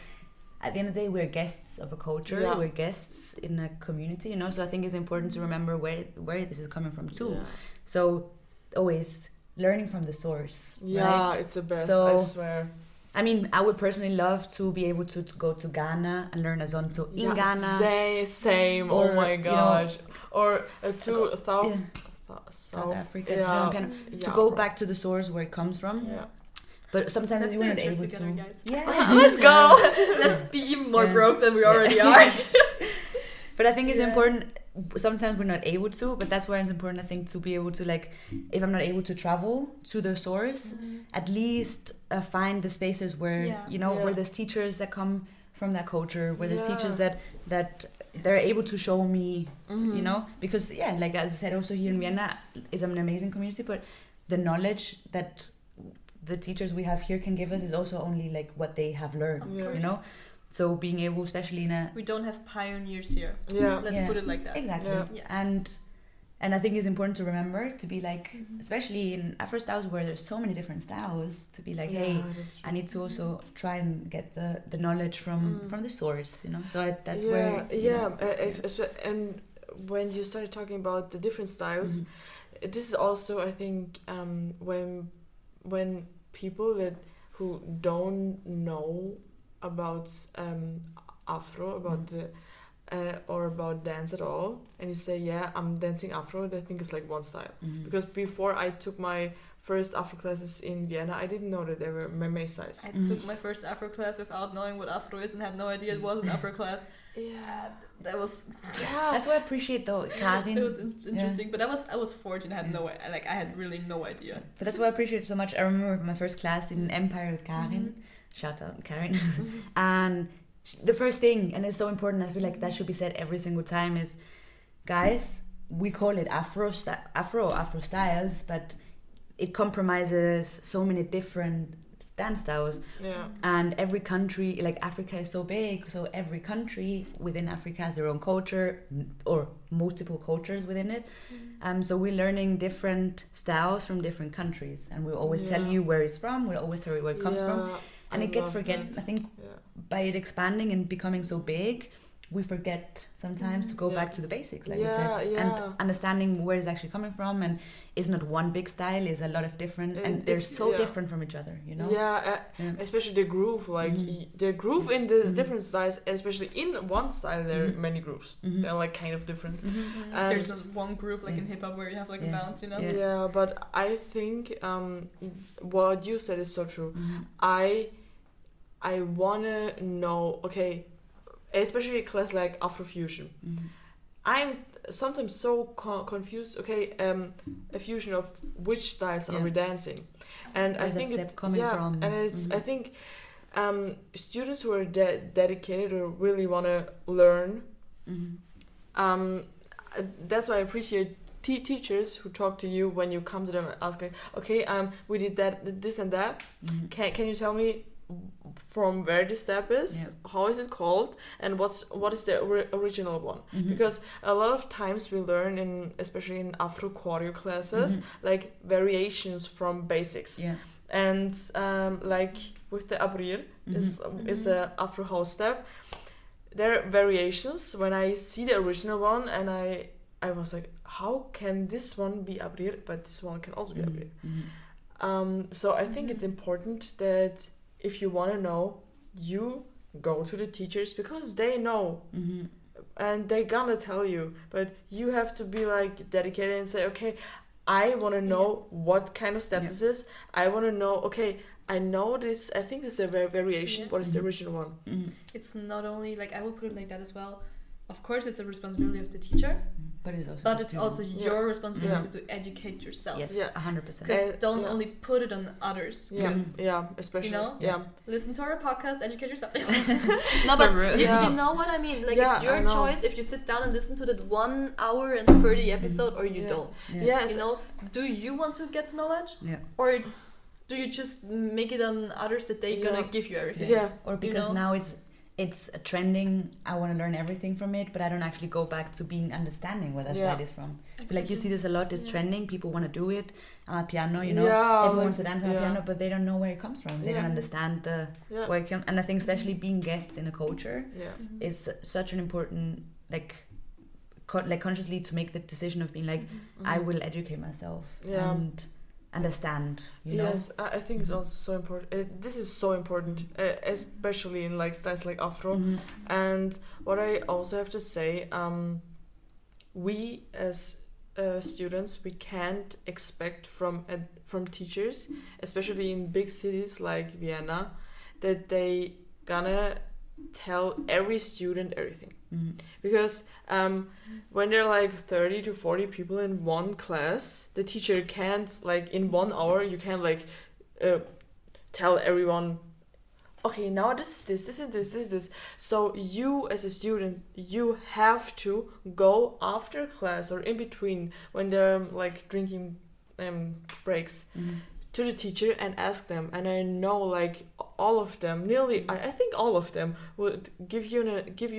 At the end of the day, we're guests of a culture. We're guests in a community, you know. So I think it's important to remember where this is coming from too. So always learning from the source. Right? It's the best, so, I swear. I mean, I would personally love to be able to go to Ghana and learn Azonto in Ghana. Same. Or, oh my gosh. You know, or to South Africa to learn piano. To go back to the source where it comes from. Yeah. But sometimes we're not able together, to. Guys. Yeah. Let's go. Let's be even more broke than we already are. But I think it's important. Sometimes we're not able to, but that's why it's important, I think, to be able to, like, if I'm not able to travel to the source, at least find the spaces where, you know, where there's teachers that come from that culture, where there's teachers that they're able to show me, you know, because, like as I said, also here in Vienna is an amazing community, but the knowledge that the teachers we have here can give us is also only, like, what they have learned, you know? So being able, especially in we don't have pioneers here. Let's put it like that. Exactly. And I think it's important to remember to be like, especially in Afro styles where there's so many different styles, to be like, hey, I need to also try and get the knowledge from the source, you know. So that's where. And when you started talking about the different styles, this is also, I think, when people who don't know about Afro, about the or about dance at all, and you say, I'm dancing Afro, they think it's like one style. Because before I took my first Afro classes in Vienna, I didn't know that they were meme size. I took my first Afro class without knowing what Afro is and had no idea it was an Afro class. That was That's what I appreciate though, Karin. It was interesting, but I was 14. I had I had really no idea. But that's what I appreciate so much. I remember my first class in Empire with Karin. Shout out, Karin. And the first thing, and it's so important, I feel like that should be said every single time, is, guys, we call it Afro styles, but it compromises so many different dance styles. Yeah. And every country, like Africa is so big, so every country within Africa has their own culture or multiple cultures within it. So we're learning different styles from different countries, and we'll always tell you where it's from, we'll always tell you where it comes from. And it gets forgotten. I think by it expanding and becoming so big, we forget sometimes to go back to the basics, like we said, and understanding where it's actually coming from, and it's not one big style, it's a lot of different, and they're so different from each other, you know. Especially the groove, like the groove in the different styles, especially in one style there are many grooves. They're like kind of different. There's not one groove like in hip hop where you have like a bounce, you know. Yeah, but I think what you said is so true. I wanna know, okay, especially a class like Afrofusion. I'm sometimes so confused. Okay, a fusion of which styles are we dancing, and where's I think it's coming from. And it's I think students who are dedicated or really want to learn. That's why I appreciate teachers who talk to you when you come to them and ask, like, okay, we did this and that. Can you tell me from where the step is, how is it called, and what is the original one? Because a lot of times we learn especially in Afro choreo classes, like variations from basics. And like with the abrir is a Afro house step. There are variations. When I see the original one, and I was like, how can this one be abrir, but this one can also be abrir? So I think it's important that if you want to know, you go to the teachers, because they know and they gonna tell you, but you have to be like dedicated and say, okay, I want to know what kind of step this is. I want to know, okay, I know this, I think this is a variation. What is the original one? It's not only like, I will put it like that as well. Of course, it's a responsibility of the teacher, but it's also your responsibility to educate yourself. Yes, 100%. Because don't only put it on others. Especially. You know, listen to our podcast, educate yourself. No, but you know what I mean. Like, it's your choice if you sit down and listen to that 1 hour and 30 episode, or you don't. You know, do you want to get the knowledge? Or do you just make it on others that they gonna give you everything? Or because now it's trending, I want to learn everything from it, but I don't actually go back to understanding where that side is from. But like you see this a lot, it's trending, people want to do it on a piano, you know, everyone wants to dance on a piano, but they don't know where it comes from. They don't understand where it comes. And I think especially being guests in a culture is such an important, like consciously to make the decision of being like, I will educate myself and understand, you know. Yes, I think it's also so important. This is so important, especially in like styles like Afro. And what I also have to say, we as students, we can't expect from teachers, especially in big cities like Vienna, that they gonna tell every student everything. Because when there are like 30 to 40 people in one class, the teacher can't, like, in 1 hour you can't like tell everyone, okay, now this is this. So you as a student, you have to go after class or in between when they're like drinking breaks to the teacher and ask them. And I know like all of them, nearly I think all of them would give you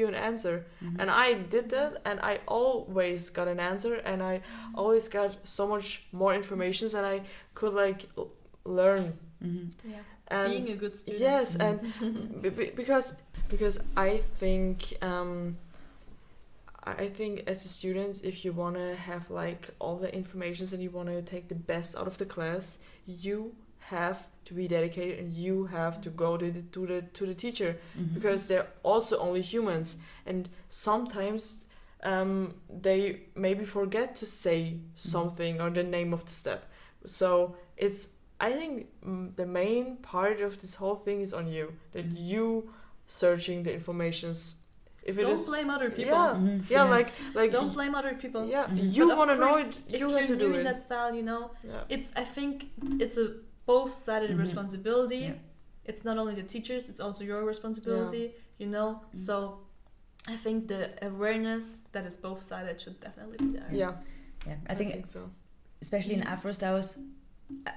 an answer. And I did that, and I always got an answer, and I always got so much more information, and I could like learn. And being a good student. Yes, and because I think as a student, if you want to have like all the information and you want to take the best out of the class, you have to be dedicated, and you have to go to the teacher, because they're also only humans, and sometimes they maybe forget to say something or the name of the step. So I think the main part of this whole thing is on you, that you searching the informations if don't it is blame other people. Like don't blame other people. Yeah, you want to know it. You have to do it. If you're new in that style, you know, I think it's a both-sided responsibility. Yeah. It's not only the teachers; it's also your responsibility. You know, so I think the awareness that is both-sided should definitely be there. Yeah. I think so. Especially in Afro styles,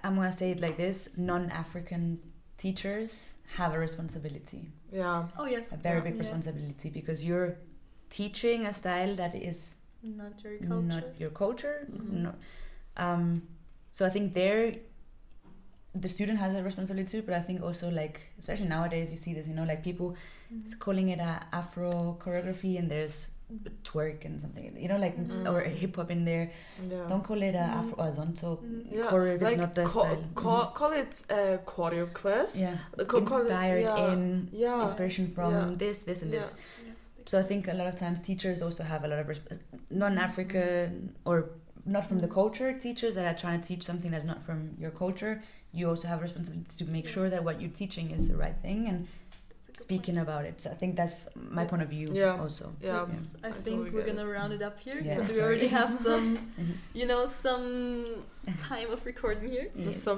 I'm gonna say it like this: non-African teachers have a responsibility. Yeah. Oh yes. A very big responsibility, because you're teaching a style that is not your culture. So I think there, the student has a responsibility, but I think also, like, especially nowadays, you see this, you know, like people calling it a Afro choreography, and there's twerk and something, you know, like or hip hop in there. Don't call it a Afro or zonto choreo if it's not the style. Call it choreo class. Inspired inspiration from this and this. So I think a lot of times teachers also have a lot of non-African or not from the culture teachers that are trying to teach something that's not from your culture. You also have a responsibility to make sure that what you're teaching is the right thing and speaking about it. So I think that's my point of view also. I think we're gonna round it up here because we already have some some time of recording here. So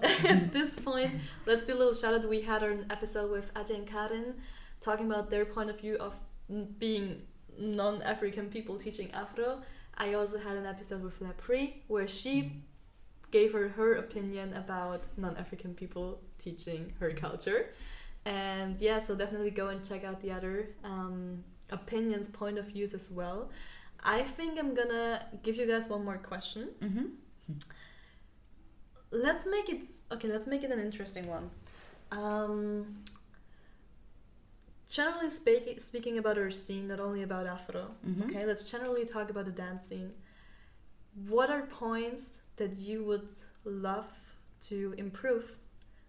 at this point, let's do a little shout out. We had an episode with Ate and Karin talking about their point of view of being non-African people teaching Afro. I also had an episode with Lapri where she gave her opinion about non-African people teaching her culture. And so definitely go and check out the other opinions, point of views as well. I think I'm gonna give you guys one more question. Let's make it an interesting one. Generally speaking about our scene, not only about Afro. Okay, let's generally talk about the dance scene. What are points that you would love to improve,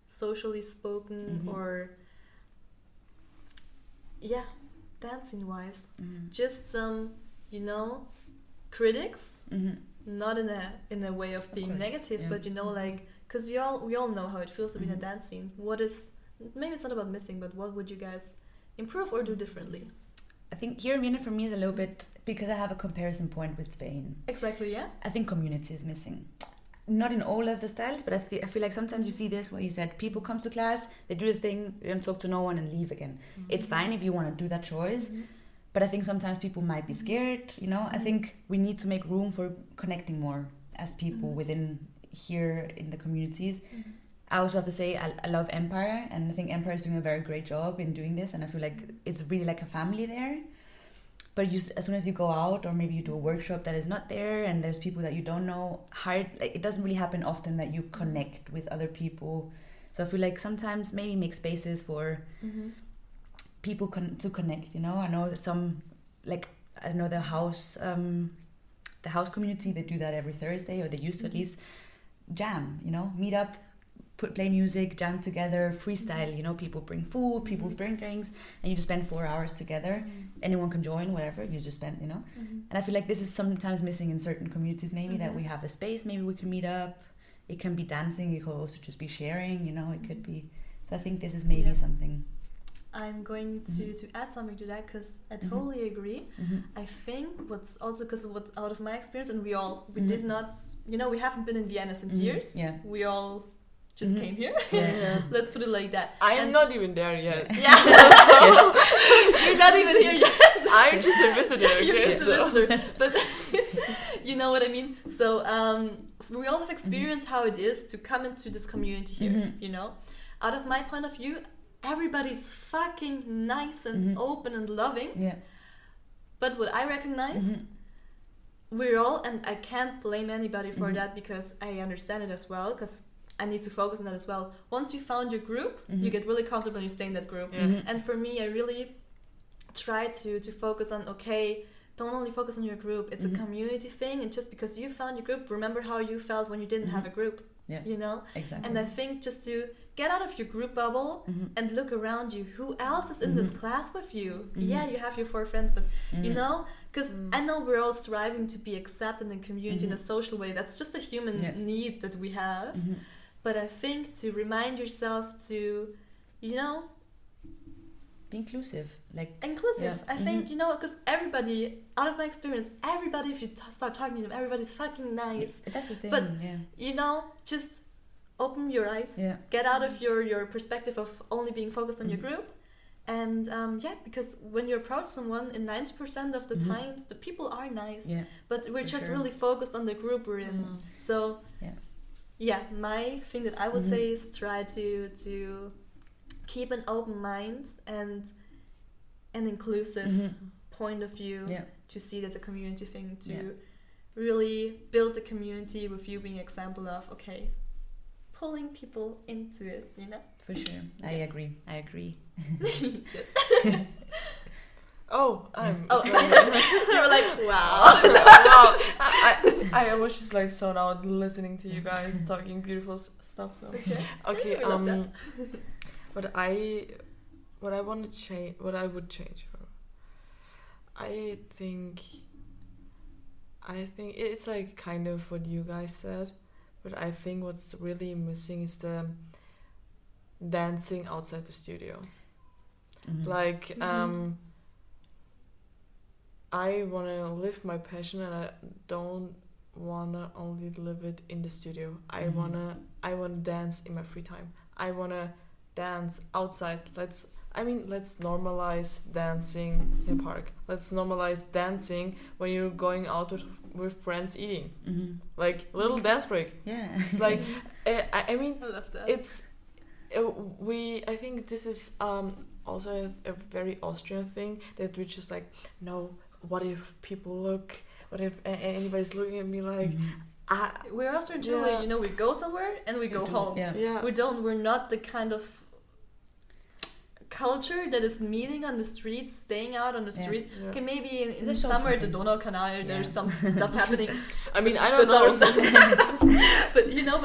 socially spoken or dancing wise? Just some, critics, not in a way of being negative, but like, because we all know how it feels to be in a dance scene. Maybe it's not about missing, but what would you guys improve or do differently? I think here in Vienna for me is a little bit, because I have a comparison point with Spain. Exactly, yeah. I think community is missing. Not in all of the styles, but I feel like sometimes you see this where you said people come to class, they do the thing, they don't talk to no one and leave again. It's fine if you want to do that choice, but I think sometimes people might be scared, I think we need to make room for connecting more as people within here in the communities. I also have to say I love Empire, and I think Empire is doing a very great job in doing this, and I feel like it's really like a family there. But as soon as you go out, or maybe you do a workshop that is not there, and there's people that you don't know, it doesn't really happen often that you connect with other people. So I feel like sometimes maybe make spaces for people to connect. I know some, like I know the house community, they do that every Thursday, or they used to at least jam. Meet up. Play music, jam together, freestyle, people bring food, people bring drinks, and you just spend 4 hours together. Anyone can join, whatever, you just spend, And I feel like this is sometimes missing in certain communities, maybe that we have a space, maybe we can meet up. It can be dancing, it could also just be sharing, it could be. So I think this is maybe something. I'm going to add something to that, because I totally agree. I think what's also, because what's out of my experience, and we did not, we haven't been in Vienna since years. Yeah. We all just came here. Let's put it like that. I am not even there yet. So you're not even here yet. I'm just a visitor. You're just a visitor. But you know what I mean? So we all have experienced how it is to come into this community here, Out of my point of view, everybody's fucking nice and open and loving. Yeah. But what I recognized, we're all, and I can't blame anybody for that, because I understand it as well, because I need to focus on that as well. Once you found your group, you get really comfortable and you stay in that group. And for me, I really try to focus on, don't only focus on your group. It's a community thing, and just because you found your group, remember how you felt when you didn't have a group. Exactly. And I think just to get out of your group bubble and look around you. Who else is in this class with you? Yeah, you have your 4 friends, but because I know we're all striving to be accepted in the community in a social way. That's just a human need that we have. be inclusive. I think, you know, because everybody, out of my experience, everybody, if you start talking to them, everybody's fucking nice. That's the thing. But you know, just open your eyes. Yeah. Get out of your perspective of only being focused on your group. And because when you approach someone, in 90% of the times, the people are nice. Yeah. But we're just really focused on the group we're in. So my thing that I would say is try to keep an open mind and an inclusive point of view, to see it as a community thing, to really build the community with you being an example of, okay, pulling people into it, you know? For sure. I agree. Yes. Oh, you were like, wow. Wow. I was just like so now listening to you guys talking beautiful stuff. So okay. What I want to change, what I would change. I think it's like kind of what you guys said, but I think what's really missing is the dancing outside the studio. Like I want to live my passion, and I don't want to only live it in the studio. I want to dance in my free time. I want to dance outside. Let's normalize dancing in the park. Let's normalize dancing when you're going out with friends eating. Like little dance break. Yeah. It's like I love that. It's I think this is also a very Austrian thing, that we just like, no, what if people look, what if anybody's looking at me like, we're Austrian too, you know, we go somewhere and we go home. We're not the kind of culture that is meeting on the streets, staying out on the streets. Okay, maybe in the summer at the Donaukanal there's some stuff happening. I mean, I don't know. But you know,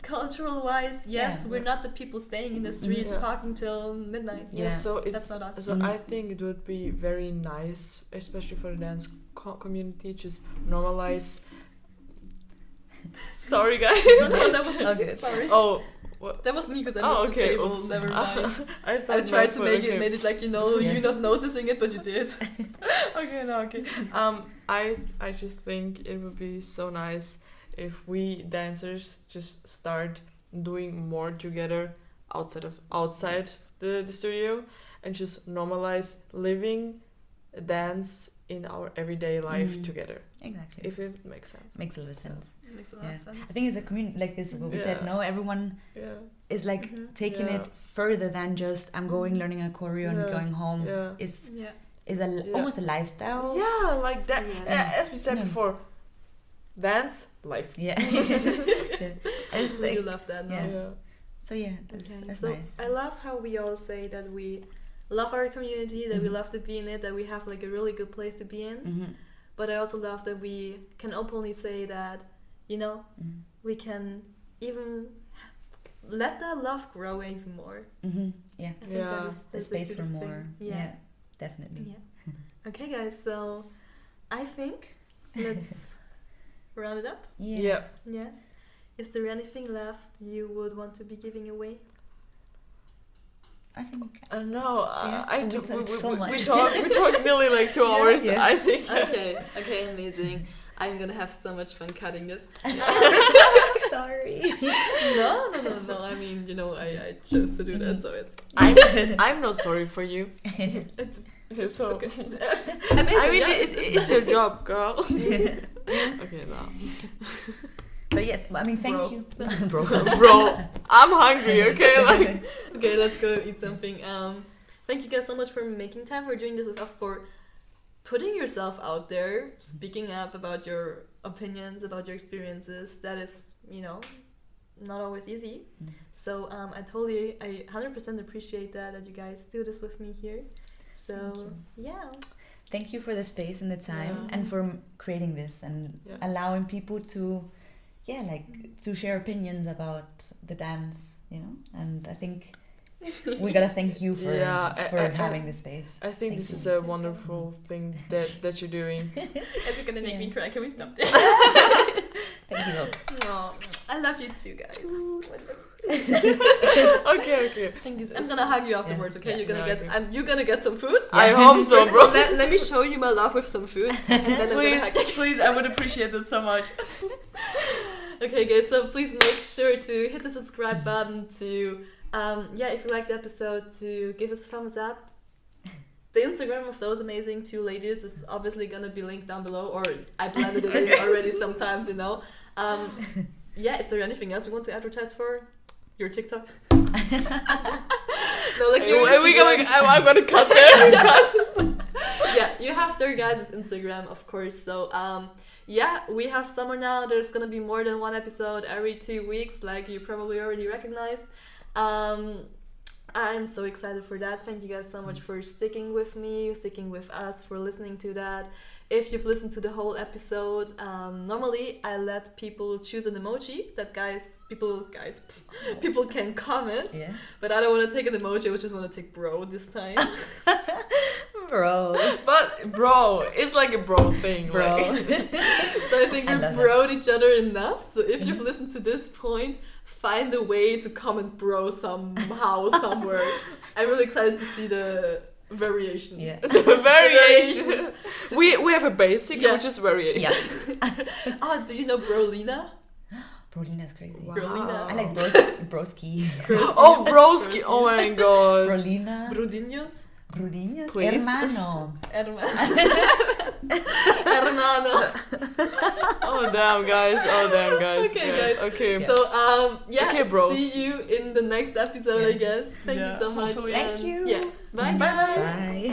cultural wise, we're not the people staying in the streets talking till midnight. So that's not us. So I think it would be very nice, especially for the dance community, just normalize. Sorry, guys. No, that was okay. Sorry. Oh. What? That was me because I moved the table. Oops. Never mind. I tried to made it like, you know, you're not noticing it, but you did. Okay. I just think it would be so nice if we dancers just start doing more together outside the studio, and just normalize living dance in our everyday life together. Exactly. If it makes sense. Makes a lot of sense. Makes a lot of sense. I think it's a community like this. What we said. No, everyone is like taking it further than just I'm going learning a choreo and going home. Is almost a lifestyle. Yeah, like that. As we said before, dance life. I really love that. No? So that's nice. I love how we all say that we love our community, that we love to be in it, that we have like a really good place to be in. But I also love that we can openly say that, you know, we can even let that love grow even more. I think that is the space for more. Yeah, definitely. Yeah. Okay, guys. So I think let's round it up. Yeah. Yes. Is there anything left you would want to be giving away? I think. No, we talked nearly like 2 hours. I think. Okay, amazing. I'm gonna have so much fun cutting this. Sorry. No. I mean, you know, I chose to do that, so it's. I'm not sorry for you. So. Okay. Amazing, I mean, it's your job, girl. Okay, no. But I mean, thank you. Bro, I'm hungry, okay? Okay, let's go eat something. Thank you guys so much for making time, for doing this with us, for putting yourself out there, speaking up about your opinions, about your experiences. That is, you know, not always easy. So I 100% appreciate that you guys do this with me here. So, Thank you for the space and the time and for creating this and allowing people to to share opinions about the dance, you know. And I think We gotta thank you for having this space. I think this is a wonderful thing that you're doing. As you're gonna make me cry, can we stop this? Thank you. Oh, I love you too, guys. Okay. Thank you. I'm gonna hug you afterwards. Okay, you're gonna get some food. I hope so, bro. Let me show you my love with some food, and then I'm gonna hug you. Please, I would appreciate that so much. Okay, guys. So please make sure to hit the subscribe button. To if you like the episode, to give us a thumbs up. The Instagram of those amazing two ladies is obviously gonna be linked down below, or I blended it in already sometimes, Is there anything else you want to advertise for? Your TikTok? No, like your Instagram. I'm gonna cut there. Yeah, you have their guys' Instagram, of course. So, we have summer now. There's gonna be more than one episode every 2 weeks, like you probably already recognized. I'm so excited for that. Thank you guys so much for sticking with me, sticking with us, for listening to that. If you've listened to the whole episode, normally I let people choose an emoji that people can comment. Yeah. But I don't want to take an emoji. I just want to take bro this time. Bro. But bro, it's like a bro thing. Bro. Like. So I think we've broed each other enough. So if you've listened to this point, find a way to comment bro somehow, somewhere. I'm really excited to see the variations. Yeah. The variations. We have a basic, which is variation. Yeah. Do you know Brolina? Brolina's crazy. Wow. Brolina. I like broski. Oh, broski. Oh my god. Brolina. Brudinhos. Please. Hermano. Hermano. Oh damn guys. Okay, guys. Okay. So okay, bros. See you in the next episode, I guess. Thank you so much. Thank you. Yeah. Bye. Bye.